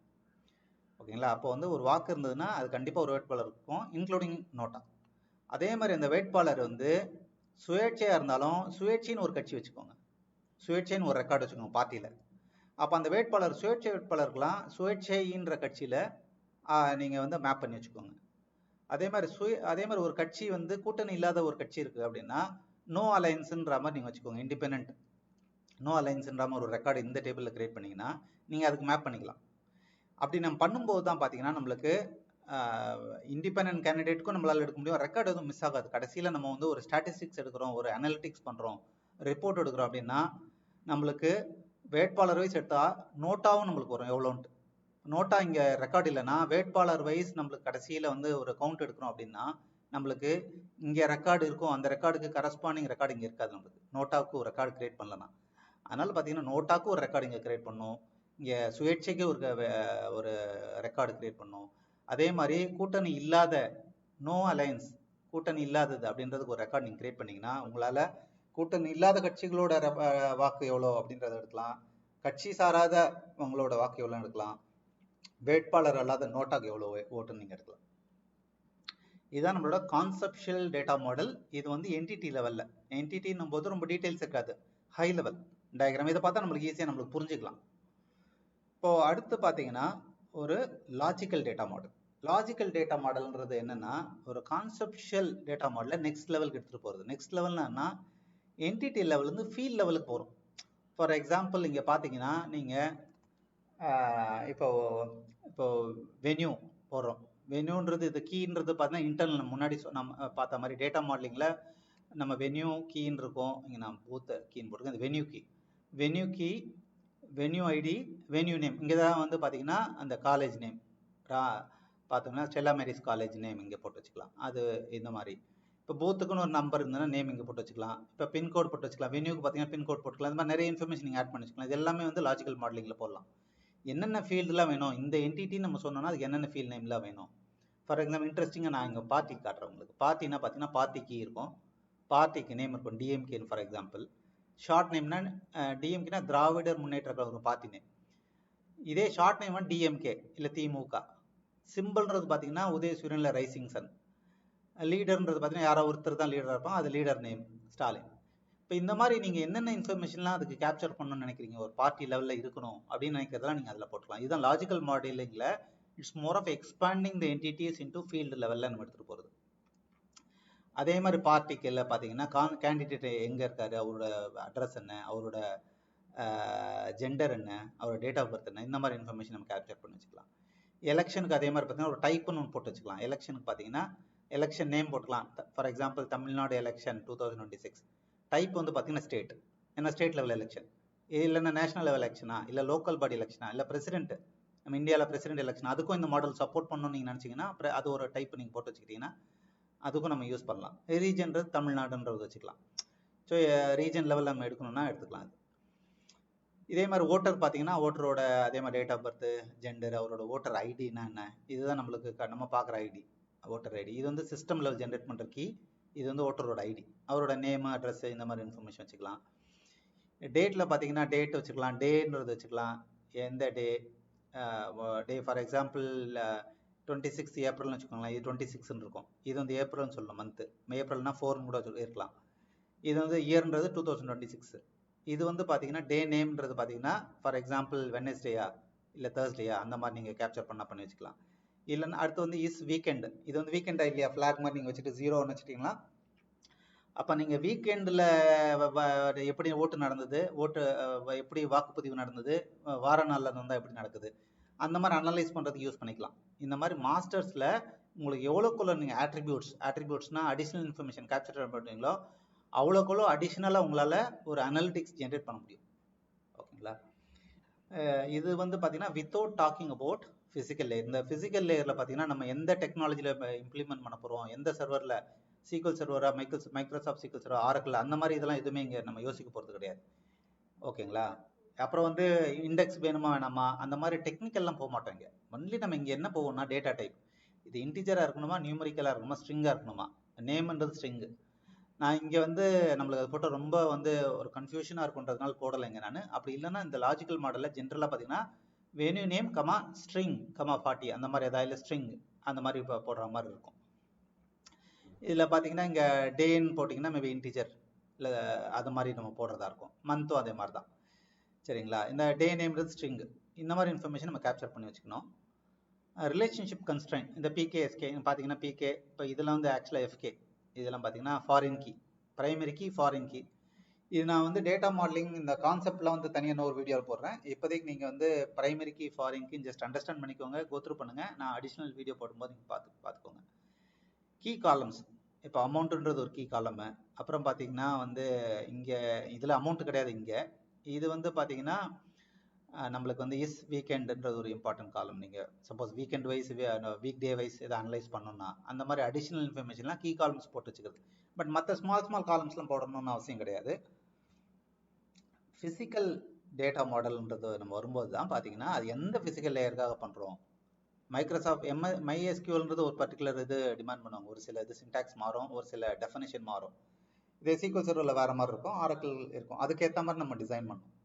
ஓகேங்களா. அப்போ வந்து ஒரு வாக்கு இருந்ததுன்னா அது கண்டிப்பாக ஒரு வேட்பாளர் இருக்கும், இன்க்ளூடிங் நோட்டா. அதே மாதிரி அந்த வேட்பாளர் வந்து சுயேட்சையாக இருந்தாலும் சுயேட்சைன்னு ஒரு கட்சி வச்சுக்கோங்க, சுயேட்சைன்னு ஒரு ரெக்கார்டு வச்சுக்கோங்க பார்ட்டியில். அப்போ அந்த வேட்பாளர் சுயேட்சை வேட்பாளருக்கெல்லாம் சுயேட்சைன்ற கட்சியில் நீங்கள் வந்து மேப் பண்ணி வச்சுக்கோங்க. அதே மாதிரி ஒரு கட்சி வந்து கூட்டணி இல்லாத ஒரு கட்சி இருக்குது அப்படின்னா நோ அலையன்ஸுன்ற மாதிரி நீங்கள் வச்சுக்கோங்க, இண்டிபெண்ட் நோ அலையன்ஸுன்ற மாதிரி ஒரு ரெக்கார்டு இந்த டேபிளில் கிரியேட் பண்ணிங்கன்னா நீங்கள் அதுக்கு மேப் பண்ணிக்கலாம். அப்படி நம்ம பண்ணும்போது தான் பார்த்தீங்கன்னா நம்மளுக்கு இண்டிபெண்ட் கேண்டிடேட்டுக்கும் நம்மளால் எடுக்க முடியும், ரெக்கார்டு எதுவும் மிஸ் ஆகாது. கடைசியில் நம்ம வந்து ஒரு ஸ்டாட்டிஸ்டிக்ஸ் எடுக்கிறோம், ஒரு அனலிட்டிக்ஸ் பண்ணுறோம், ரிப்போர்ட் எடுக்கிறோம் அப்படின்னா நம்மளுக்கு வேட்பாளர் வைஸ் எடுத்தால் நோட்டாவும் நம்மளுக்கு வரும் எவ்வளோன்ட்டு. நோட்டா இங்கே ரெக்கார்டு இல்லைன்னா வேட்பாளர் வைஸ் நம்மளுக்கு கடைசியில் வந்து ஒரு கவுண்ட் எடுக்கிறோம் அப்படின்னா நம்மளுக்கு இங்கே ரெக்கார்டு இருக்கும், அந்த ரெக்கார்டுக்கு கரஸ்பாண்டிங் ரெக்கார்டு இங்கே இருக்காது. நம்மளுக்கு நோட்டாவுக்கு ஒரு ரெக்கார்டு கிரியேட் பண்ணலன்னா, அதனால் பார்த்தீங்கன்னா நோட்டாவுக்கு ஒரு ரெக்கார்டு இங்கே கிரியேட் பண்ணணும், இங்கே சுயேட்சைக்கு ஒரு ரெக்கார்டு கிரியேட் பண்ணணும். அதே மாதிரி கூட்டணி இல்லாத நோ அலையன்ஸ், கூட்டணி இல்லாதது அப்படின்றதுக்கு ஒரு ரெக்கார்டு நீங்கள் கிரியேட் பண்ணிங்கன்னா உங்களால் கூட்டணி இல்லாத கட்சிகளோட வாக்கு எவ்வளோ அப்படின்றத எடுக்கலாம், கட்சி சாராத உங்களோட வாக்கு எவ்வளோ எடுக்கலாம், வேட்பாளர் அல்லாத நோட்டாக்கு எவ்வளோ ஓட்டுன்னு நீங்கள் எடுக்கலாம். இதுதான் நம்மளோட கான்செப்ஷுவல் டேட்டா மாடல். இது வந்து என்டிட்டி லெவலில், என்டிட்டின்னும் போது ரொம்ப டீட்டெயில்ஸ் இருக்காது, ஹை லெவல் டயக்ராம். இதை பார்த்தா நம்மளுக்கு ஈஸியாக நம்மளுக்கு புரிஞ்சுக்கலாம். இப்போ அடுத்து பார்த்தீங்கன்னா ஒரு logical data model. Logical data மாடல்ன்றது என்னன்னா ஒரு கான்செப்ஷுவல் டேட்டா மாடலை நெக்ஸ்ட் லெவலுக்கு எடுத்துகிட்டு போகிறது. நெக்ஸ்ட் லெவல்னா என்டிட்டி லெவல்லேருந்து ஃபீல்ட் லெவலுக்கு போகிறோம். ஃபார் எக்ஸாம்பிள் இங்கே பார்த்தீங்கன்னா நீங்கள் இப்போ இப்போ வென்யூ போடுறோம். வென்யூன்றது இது கீன்றது பார்த்தீங்கன்னா இன்டர்னல் முன்னாடி நம்ம பார்த்த மாதிரி டேட்டா மாடலிங்கில் நம்ம வென்யூ கீன்னு இருக்கும். இங்கே நான் பூத்த கீன்னு போட்டிருக்கேன். இந்த venue key venue ID venue name இங்கே தான் வந்து பார்த்தீங்கன்னா அந்த காலேஜ் நேம் பார்த்தோம்னா ஸ்டெல்லா மேரிஸ் காலேஜ் நேம் இங்கே போட்டு வச்சுக்கலாம். அது இந்த மாதிரி இப்போ பூத்துக்குன்னு ஒரு நம்பர் இருந்ததுன்னா நேம் இங்கே போட்டு வச்சுக்கலாம். இப்போ பின்கோட் போட்டு வச்சுக்கலாம். வென்யூக்கு பார்த்தீங்கன்னா பின்கோட் போட்டுக்கலாம். இந்த மாதிரி நிறைய இன்ஃபர்மேஷன் நீங்கள் ஆட் பண்ணி வச்சுக்கலாம். இது எல்லாமே வந்து லாஜிக்கல் மாடலிங்கில் போடலாம். என்னென்ன ஃபீல்டுலாம் வேணும் இந்த என்டிட்டி நம்ம சொன்னோம்னா அதுக்கு என்னென்ன ஃபீல்ட் நேம்லாம் வேணும். ஃபார் எக்ஸாம்பிள் இன்ட்ரெஸ்டிங்காக நான் இங்கே பார்ட்டி காட்டுறேன் உங்களுக்கு. பார்ட்டினா பார்த்தீங்கன்னா பார்ட்டி கீ இருக்கும், பார்ட்டிக்கு நேம் இருக்கும், டிஎம்கேன்னு ஃபார் எக்ஸாம்பிள். ஷார்ட் நேம்னா டிஎம்கேனா திராவிடர் முன்னேற்ற கழகம் பார்ட்டி நேம். இதே ஷார்ட் நேம் டிஎம்கே இல்லை திமுக. சிம்பிள்ன்றது பார்த்தீங்கன்னா உதயசூரியன் இல்லை ரைசிங் சன். லீடர்ன்றது பார்த்தீங்கன்னா யாரோ ஒருத்தர் தான் லீடராக இருப்பாங்க, அது லீடர் நேம் ஸ்டாலின். இப்போ இந்த மாதிரி நீங்கள் என்னென்ன இன்ஃபர்மேஷன்லாம் அதுக்கு கேப்சர் பண்ணணும்னு நினைக்கிறீங்க, ஒரு பார்ட்டி லெவலில் இருக்கணும் அப்படின்னு நினைக்கிறதெல்லாம் நீங்கள் அதில் போட்டுக்கலாம். இதுதான் லாஜிக்கல் மாடலிங்கில். It's more of expanding the entities into field லெவலில் நம்ம எடுத்துகிட்டு போகிறது. அதே மாதிரி பார்ட்டிக்கில் பார்த்தீங்கன்னா கேண்டிடேட் எங்கே இருக்காரு, அவரோட அட்ரஸ் என்ன, அவரோட ஜெண்டர் என்ன, அவரோட டேட் ஆஃப் பர்த் என்ன, இந்த மாதிரி இன்ஃபர்மேஷன் நம்ம கேப்சர் பண்ணி வச்சுக்கலாம். எலெக்ஷனுக்கு அதே மாதிரி பார்த்தீங்கன்னா ஒரு டைப்புன்னு ஒன்று போட்டு வச்சுக்கலாம். எலெக்ஷனுக்கு பார்த்தீங்கன்னா எலெக்ஷன் நேம் போட்டுக்கலாம். For example Tamil Nadu election 2026. Type வந்து பார்த்தீங்கன்னா ஸ்டேட், ஏன்னா ஸ்டேட் லெவல் எலெக்ஷன், இல்லைன்னா நேஷனல் லெவல் எலெக்ஷனா, இல்லை லோக்கல் பாடி எலெக்ஷனா, இல்லை பிரசிடென்ட், நம்ம இந்தியாவில் பிரசிடென்ட் எலெக்ஷன், அதுக்கும் இந்த மாடல் சப்போர்ட் பண்ணணும்னு நீங்கள் நினச்சிங்கன்னா அப்புறம் அது ஒரு டைப் நீங்கள் போட்டு வச்சுக்கிட்டிங்கன்னா அதுக்கும் நம்ம யூஸ் பண்ணலாம். ரீஜன்றது தமிழ்நாடுன்றது வச்சுக்கலாம். ஸோ ரீஜன் லெவலில் நம்ம எடுக்கணும்னா எடுத்துக்கலாம். இதே மாதிரி ஓட்டர் பார்த்தீங்கன்னா ஓட்டரோட அதே மாதிரி டேட் ஆஃப் பர்த், ஜெண்டர், அவரோட ஓட்டர் ஐடினா என்ன, இதுதான் நம்மளுக்கு நம்ம பார்க்குற ஐடி, ஓட்டர் ஐடி. இது வந்து சிஸ்டம் லெவல் ஜென்ரேட் பண்ணுற கீ. இது வந்து ஓட்டரோட ஐடி, அவரோட நேம், அட்ரஸ், இந்த மாதிரி இன்ஃபர்மேஷன் வச்சுக்கலாம். டேட்டில் பார்த்தீங்கன்னா டேட் வச்சுக்கலாம், டேன்றது வச்சுக்கலாம். எந்த டே ஃபார் எக்ஸாம்பிள் 26 ஏப்ரல்னு வச்சுக்கோங்களேன். இது 26ன்னு இருக்கும். இது வந்து ஏப்ரல்னு சொல்லணும், மந்த்து. ஏப்ரல்னா 4ன்னு கூட இருக்கலாம். இது வந்து இயர்ன்றது 2026. இது வந்து பார்த்தீங்கன்னா டே நேம்ன்றது பார்த்தீங்கன்னா ஃபார் எக்ஸாம்பிள் வெட்னஸ்டேயா இல்லை தேர்ஸ்டேயா, அந்த மாதிரி நீங்கள் கேப்சர் பண்ணி வச்சுக்கலாம். இல்லைன்னா அடுத்து வந்து இஸ் வீக்கெண்டு. இது வந்து வீக்கெண்டா இல்லையா ஃப்ளாக் மாதிரி நீங்கள் வச்சுட்டு 0ன்னு வச்சுட்டிங்களா, அப்போ நீங்கள் வீக்கெண்டில் எப்படி ஓட்டு நடந்தது, எப்படி வாக்குப்பதிவு நடந்தது, வார நாளில் இருந்தால் எப்படி நடக்குது, அந்த மாதிரி அனலைஸ் பண்ணுறதுக்கு யூஸ் பண்ணிக்கலாம். இந்த மாதிரி மாஸ்டர்ஸில் உங்களுக்கு எவ்வளோக்குள்ள நீங்கள் ஆட்ரிபியூட்ஸ்னால் அடிஷ்னல் இன்ஃபர்மேஷன் கேப்சர் பண்ணுறீங்களோ அவ்வளோக்குள்ள அடிஷ்னலாக உங்களால் ஒரு அனலிட்டிக்ஸ் ஜென்ரேட் பண்ண முடியும். ஓகேங்களா. இது வந்து பார்த்தீங்கன்னா without talking about physical layer. இந்த ஃபிசிக்கல் லேயரில் பார்த்தீங்கன்னா நம்ம எந்த டெக்னாலஜியில் இம்ப்ளிமெண்ட் பண்ண போகிறோம், எந்த சர்வரில், சீக்வல் சர்வரா, மைக்ரோசாஃப்ட் சீக்வல் சர்வர், ஆரக்கிள், அந்த மாதிரி இதெல்லாம் எதுவுமே இங்கே நம்ம யோசிக்க போகிறது கிடையாது. ஓகேங்களா. அப்புறம் வந்து இண்டெக்ஸ் வேணுமா வேணாமா, அந்த மாதிரி டெக்னிக்கல்லாம் போக மாட்டோம் இங்கே. ஒன்லி நம்ம இங்கே என்ன போவோம்னா டேட்டா டைப். இது இன்டிஜராக இருக்கணுமா, நியூமரிக்கலாக இருக்கணுமா, ஸ்ட்ரிங்காக இருக்கணுமா. நேம்ன்றது ஸ்ட்ரிங்கு. நான் இங்கே வந்து நம்மளுக்கு அது போட்டால் ரொம்ப வந்து ஒரு கன்ஃபியூஷனாக இருக்குன்றதுனால போடலைங்க நான். அப்படி இல்லைன்னா இந்த லாஜிக்கல் மாடலில் ஜென்ரலாக பார்த்தீங்கன்னா venue name comma string comma 40 அந்த மாதிரி ஏதாவது இல்லை ஸ்ட்ரிங் அந்த மாதிரி இப்போ போடுற மாதிரி இருக்கும். இதில் பார்த்தீங்கன்னா இங்கே டேன்னு போட்டிங்கன்னா மேபி இன்டிஜர் இல்லை அது மாதிரி நம்ம போடுறதா இருக்கும். மந்த்தும் அதே மாதிரி தான். சரிங்களா. இந்த டே நேம்ன்றது ஸ்ட்ரிங். இந்த மாதிரி இன்ஃபர்மேஷன் நம்ம கேப்சர் பண்ணி வச்சுக்கணும். ரிலேஷன்ஷிப் கன்ஸ்ட்ரைன், இந்த பிகே எஸ்கே பார்த்தீங்கன்னா பிகே, இப்போ இதெல்லாம் வந்து ஆக்சுவலாக எஃப்கே, இதெல்லாம் பார்த்தீங்கன்னா foreign key, primary key, foreign key. இது நான் வந்து டேட்டா மாடலிங் இந்த கான்செப்ட்லாம் வந்து தனியாக ஒரு வீடியோவில் போடுறேன். இப்போதைக்கு நீங்கள் வந்து primary key, foreign key just understand பண்ணிக்கோங்க, கோத்ரூ பண்ணுங்கள். நான் அடிஷ்னல் வீடியோ போடும்போது நீங்கள் பார்த்துக்கோங்க. கீ காலம்ஸ், இப்போ அமௌண்ட்டுன்றது ஒரு கீ காலமு. அப்புறம் பார்த்தீங்கன்னா வந்து இங்கே இதில் அமௌண்ட்டு கிடையாது. இங்கே இது வந்து பார்த்தீங்கன்னா நம்மளுக்கு வந்து இஸ் வீக்கெண்டுன்றது ஒரு இம்பார்ட்டன்ட் காலம். நீங்கள் suppose weekend wise week day wise இதை அனலைஸ் பண்ணணும்னா அந்த மாதிரி அடிஷ்னல் இன்ஃபர்மேஷன்லாம் கீ காலம்ஸ் போட்டு வச்சுக்கிறது. பட் மற்ற ஸ்மால் காலம்ஸ்லாம் போடணும்னு அவசியம் கிடையாது. ஃபிசிக்கல் டேட்டா மாடல்ன்றது நம்ம வரும்போது தான் பார்த்தீங்கன்னா அது எந்த ஃபிசிக்கல் லேயருக்காக பண்ணுறோம். மைக்ரோசாஃப்ட் MySQLன்றது ஒரு பர்டிகுலர் இது டிமாண்ட் பண்ணுவாங்க. ஒரு சில இது சின்டாக்ஸ் மாறும், ஒரு சில டெஃபினேஷன் மாறும். இதே சீக்வல் சர்வரில் வேறு மாதிரி இருக்கும், ஆரக்கிள் இருக்கும். அதுக்கேற்ற மாதிரி நம்ம டிசைன் பண்ணணும்.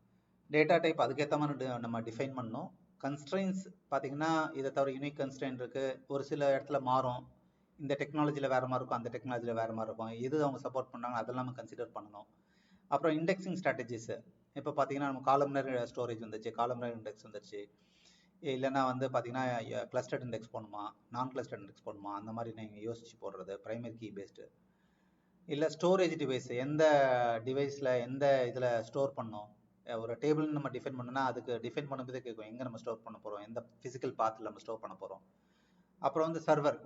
டேட்டா டைப் அதுக்கேற்ற மாதிரி நம்ம டிஃபைன் பண்ணணும். கன்ஸ்ட்ரெயின்ஸ் பார்த்தீங்கன்னா இதை தவிர யூனிக் கன்ஸ்ட்ரெயின் இருக்குது. ஒரு சில இடத்துல மாறும், இந்த டெக்னாலஜியில் வேறு மாதிரி இருக்கும், அந்த டெக்னாலஜியில் வேறு மாதிரி இருக்கும். எது அவங்க சப்போர்ட் பண்ணாங்க அதெல்லாம் நம்ம கன்சிடர் பண்ணணும். அப்புறம் இண்டெக்ஸிங் ஸ்ட்ராட்டஜிஸு, இப்போ பார்த்தீங்கன்னா நம்ம காலம்னர் ஸ்டோரேஜ் வந்துச்சு, காலம்னர் இண்டெக்ஸ் வந்துருச்சு. இல்லைன்னா வந்து பார்த்தீங்கன்னா கிளஸ்டர்ட் இண்டெக்ஸ் போடணுமா, நான் கிளஸ்டர்ட் இண்டெக்ஸ் போடணுமா, அந்த மாதிரி நீங்கள் யோசிச்சு போடுறது ப்ரைமரி கீ பேஸ்டு. இல்லை ஸ்டோரேஜ் டிவைஸ், எந்த டிவைஸில் எந்த இதில் ஸ்டோர் பண்ணணும். ஒரு டேபிள் நம்ம டிஃபைன் பண்ணோம்னா அதுக்கு டிஃபைன் பண்ணும்போதே கேட்கும் எங்கே நம்ம ஸ்டோர் பண்ண போகிறோம், எந்த ஃபிசிக்கல் பாத்தில் நம்ம ஸ்டோர் பண்ண போகிறோம். அப்புறம் வந்து சர்வர்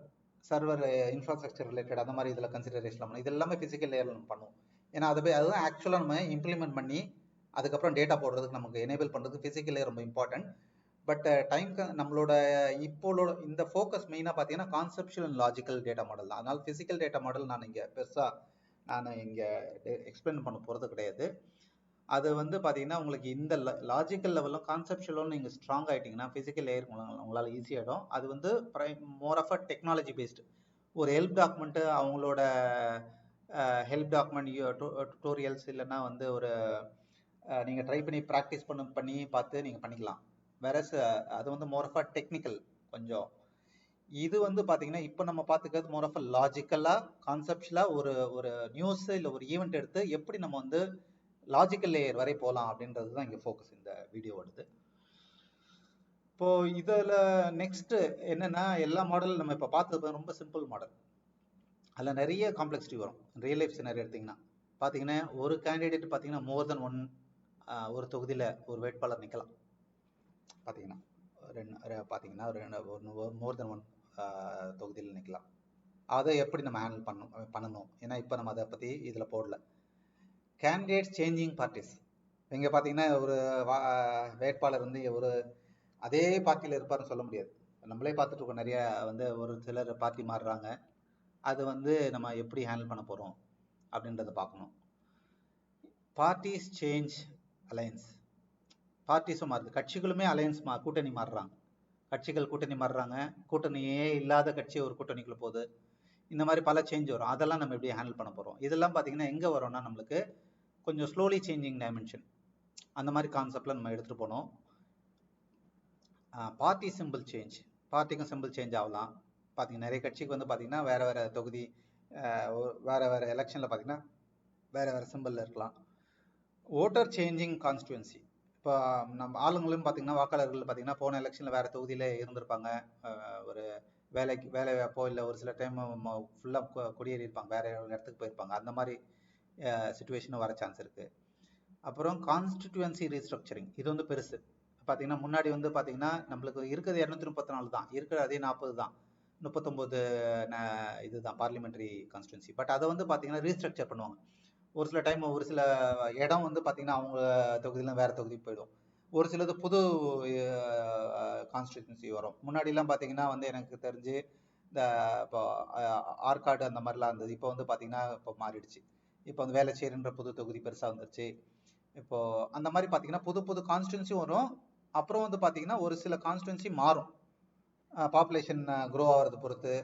இன்ஃப்ராஸ்ட்ரக்சர் ரிலேட்டட் அந்த மாதிரி இதில் கன்சிடரேஷன் பண்ணணும். இது எல்லாமே ஃபிசிக்கல் லேயரில் நம்ம பண்ணுவோம். ஏன்னா அதுதான் ஆக்சுவலாக நம்ம இம்ப்ளிமெண்ட் பண்ணி அதுக்கப்புறம் டேட்டா போடுறதுக்கு நமக்கு எனேபிள் பண்ணுறதுக்கு ஃபிசிக்கல் லேயர் ரொம்ப இம்பார்ட்டன்ட். பட் நம்மளோட இப்போட இந்த ஃபோக்கஸ் மெயினாக பார்த்தீங்கன்னா conceptual and logical data model தான். அதனால் ஃபிசிக்கல் டேட்டா மாடல் நான் இங்கே பெருசாக எக்ஸ்பிளைன் பண்ண போகிறது கிடையாது. அது வந்து பார்த்தீங்கன்னா உங்களுக்கு இந்த லாஜிக்கல் லெவலும் கான்செப்ஷுவலும் நீங்கள் ஸ்ட்ராங் ஆகிட்டிங்கன்னா ஃபிசிக்கல் லேயர் உங்களால் ஈஸியாகிடும். அது வந்து more of a technology based. ஒரு ஹெல்ப் டாக்குமெண்ட்டு, அவங்களோட ஹெல்ப் டாக்குமெண்ட் டுட்டோரியல்ஸ், இல்லைன்னா வந்து ஒரு நீங்கள் ட்ரை பண்ணி ப்ராக்டிஸ் பண்ணி பார்த்து நீங்கள் பண்ணிக்கலாம். வேறஸ் அது வந்து மோர் ஆஃப் அ டெக்னிக்கல் கொஞ்சம். இது வந்து பார்த்தீங்கன்னா இப்போ நம்ம பார்த்துக்கிறது மோர் ஆஃப் அ லாஜிக்கலாக கான்செப்ஷுவலாக ஒரு நியூஸ் இல்லை ஒரு ஈவெண்ட் எடுத்து எப்படி நம்ம வந்து லாஜிக்கல் லேயர் வரை போகலாம் அப்படின்றது தான் இங்கே ஃபோக்கஸ் இந்த வீடியோவோடது. இப்போ இதில் நெக்ஸ்ட் என்னன்னா, எல்லா மாடல் நம்ம இப்போ பார்த்தது ரொம்ப சிம்பிள் மாடல். அதில் நிறைய காம்ப்ளெக்சிட்டி வரும். ரியல் லைஃப் சினாரியோ எடுத்திங்கன்னா பார்த்தீங்கன்னா ஒரு கேண்டிடேட் பார்த்தீங்கன்னா மோர் தென் ஒன் ஒரு தொகுதியில் ஒரு வேட்பாளர் நிற்கலாம். பார்த்தீங்கன்னா மோர் தென் ஒன் தொகுதியில் நிற்கலாம். அதை எப்படி நம்ம ஹேண்டில் பண்ணணும். ஏன்னா இப்போ நம்ம அதை பற்றி இதில் போடல. Candidates changing parties. இங்கே பார்த்தீங்கன்னா ஒரு வேட்பாளர் வந்து ஒரு அதே பார்ட்டியில் இருப்பார்னு சொல்ல முடியாது. நம்மளே பார்த்துட்டு இருக்கோம் நிறைய வந்து ஒரு சிலர் பார்ட்டி மாறுறாங்க. அது வந்து நம்ம எப்படி ஹேண்டில் பண்ண போகிறோம் அப்படின்றத பார்க்கணும். Parties change alliance. பார்ட்டிஸும் மாறுது, கட்சிகளுமே அலையன்ஸ் கூட்டணி மாறுறாங்க. கட்சிகள் கூட்டணி மாறுறாங்க, கூட்டணியே இல்லாத கட்சி ஒரு கூட்டணிக்குள்ள போகுது. இந்த மாதிரி பல சேஞ்ச் வரும். அதெல்லாம் நம்ம எப்படி ஹேண்டில் பண்ண போகிறோம். இதெல்லாம் பார்த்தீங்கன்னா எங்கே வரும்னா நம்மளுக்கு கொஞ்சம் ஸ்லோலி சேஞ்சிங் டைமென்ஷன் அந்த மாதிரி கான்செப்டில் நம்ம எடுத்துகிட்டு போனோம். பார்ட்டி சிம்பிள் சேஞ்ச், பார்ட்டிக்கும் சிம்பிள் சேஞ்ச் ஆகலாம். பார்த்தீங்கன்னா நிறைய கட்சிக்கு வந்து பார்த்தீங்கன்னா வேறு வேறு தொகுதி வேறு எலெக்ஷனில் பார்த்தீங்கன்னா வேறு சிம்பிளில் இருக்கலாம். Voter changing constituency. இப்போ நம்ம ஆளுங்களும் பார்த்தீங்கன்னா வாக்காளர்கள் பார்த்தீங்கன்னா போன எலெக்ஷனில் வேறு தொகுதியில் இருந்திருப்பாங்க. ஒரு வேலை வாய்ப்போ இல்லை ஒரு சில டைம் ஃபுல்லாக குடியேறி இருப்பாங்க, வேறு இடத்துக்கு போயிருப்பாங்க. அந்த மாதிரி சுச்சுவேஷனும் வர சான்ஸ் இருக்குது. அப்புறம் கான்ஸ்டிடியூவன்சி ரீஸ்ட்ரக்சரிங், இது வந்து பெருசு. பார்த்தீங்கன்னா முன்னாடி வந்து பார்த்தீங்கன்னா நம்மளுக்கு இருக்கிறது 234 தான், இருக்கிற அதே 40 தான், 39 இதுதான் பார்லிமெண்ட்ரி கான்ஸ்டிடுவன்சி. பட் அதை வந்து பார்த்தீங்கன்னா ரீஸ்ட்ரக்சர் பண்ணுவாங்க. ஒரு சில டைம் ஒரு சில இடம் வந்து பார்த்தீங்கன்னா அவங்க தொகுதியிலாம் வேறு தொகுதிக்கு போயிடும். ஒரு சிலது புது கான்ஸ்டிடுவன்சி வரும். முன்னாடிலாம் பார்த்தீங்கன்னா வந்து எனக்கு தெரிஞ்சு இந்த இப்போ ஆற்காடு அந்த மாதிரிலாம் இருந்தது. இப்போ வந்து பார்த்தீங்கன்னா இப்போ மாறிடுச்சு. இப்போ வந்து வேளச்சேரின்ற புது தொகுதி பெருசாக வந்துருச்சு. இப்போது அந்த மாதிரி பார்த்தீங்கன்னா புது கான்ஸ்டிடுவன்சியும் வரும். அப்புறம் வந்து பார்த்தீங்கன்னா ஒரு சில கான்ஸ்டிடுவன்சி மாறும், பாப்புலேஷன் க்ரோ ஆகிறது பொறுத்து.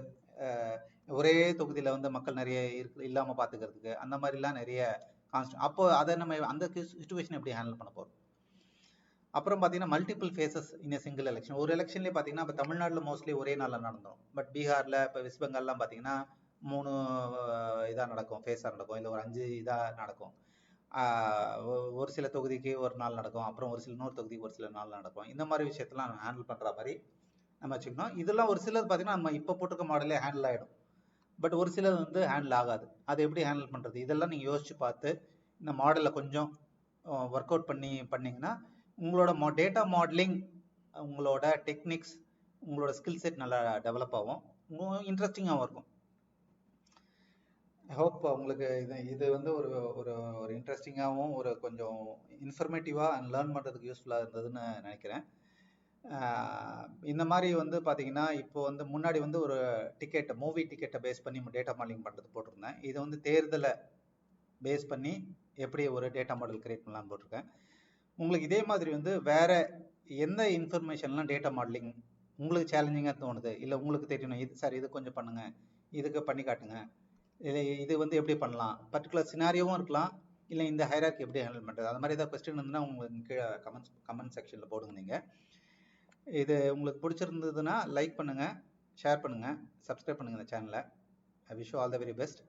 ஒரே தொகுதியில் வந்து மக்கள் நிறைய இல்லாமல் பார்த்துக்கிறதுக்கு அந்த மாதிரிலாம் நிறைய அப்போ அதை நம்ம அந்த சுச்சுவேஷன் எப்படி ஹேண்டில் பண்ண போகிறோம். அப்புறம் பார்த்தீங்கன்னா multiple phases in single election. ஒரு எலெக்ஷன்லேயே பார்த்தீங்கன்னா இப்போ தமிழ்நாட்டில் மோஸ்ட்லி ஒரே நாளில் நடந்துடும். பட் பீகாரில் இப்போ வெஸ்ட் பெங்கால்லாம் பார்த்தீங்கன்னா 3 இதாக நடக்கும், ஃபேஸாக நடக்கும், இல்லை ஒரு 5 இதாக நடக்கும். ஒரு சில தொகுதிக்கு ஒரு நாள் நடக்கும், அப்புறம் ஒரு சில இன்னொரு தொகுதிக்கு ஒரு சில நாள் நடக்கும். இந்த மாதிரி விஷயத்தெல்லாம் நம்ம ஹேண்டில் பண்ணுற மாதிரி நம்ம வச்சுக்கணும். இதெல்லாம் ஒரு சிலது பார்த்தீங்கன்னா நம்ம இப்போ போட்டிருக்க மாடலே ஹேண்டில் ஆகிடும். பட் ஒரு சிலது வந்து ஹேண்டில் ஆகாது. அதை எப்படி ஹேண்டில் பண்ணுறது, இதெல்லாம் நீங்கள் யோசிச்சு பார்த்து இந்த மாடலில் கொஞ்சம் ஒர்க் அவுட் பண்ணிங்கன்னா உங்களோட டேட்டா மாடலிங், உங்களோட டெக்னிக்ஸ், உங்களோட ஸ்கில் செட் நல்லா டெவலப் ஆகும், இன்ட்ரெஸ்டிங்காகவும் இருக்கும். ஐ ஹோப் உங்களுக்கு இது வந்து ஒரு ஒரு ஒரு இன்ட்ரெஸ்டிங்காகவும் ஒரு கொஞ்சம் இன்ஃபர்மேட்டிவாக அண்ட் லேர்ன் பண்ணுறதுக்கு யூஸ்ஃபுல்லாக இருந்ததுன்னு நினைக்கிறேன். இந்த மாதிரி வந்து பார்த்தீங்கன்னா இப்போ வந்து முன்னாடி வந்து ஒரு மூவி டிக்கெட்டை பேஸ் பண்ணி டேட்டா மாடலிங் பண்ணுறது போட்டிருந்தேன். இது வந்து தேர்தலை பேஸ் பண்ணி எப்படி ஒரு டேட்டா மாடல் கிரியேட் பண்ணலான்னு போட்டிருக்கேன். உங்களுக்கு இதே மாதிரி வந்து வேறு எந்த இன்ஃபர்மேஷன்லாம் டேட்டா மாடலிங் உங்களுக்கு சேலஞ்சிங்காக தோணுது, இல்லை உங்களுக்கு தெரியணும் இது சார் இது கொஞ்சம் பண்ணுங்கள், இதுக்கு பண்ணி காட்டுங்க, இல்லை இது வந்து எப்படி பண்ணலாம், பர்டிகுலர் சினாரியோவும் இருக்கலாம், இல்லை இந்த ஹைரார்க்கி எப்படி ஹேண்டில் பண்ணுறது, அது மாதிரி ஏதாவது கொஸ்டின் இருந்ததுன்னா உங்களுக்கு கீழே கமெண்ட் செக்ஷனில் போடுங்க. நீங்கள் இது உங்களுக்கு பிடிச்சிருந்ததுன்னா லைக் பண்ணுங்கள், ஷேர் பண்ணுங்கள், சப்ஸ்கிரைப் பண்ணுங்கள் இந்த சேனலை. I wish you all the very best.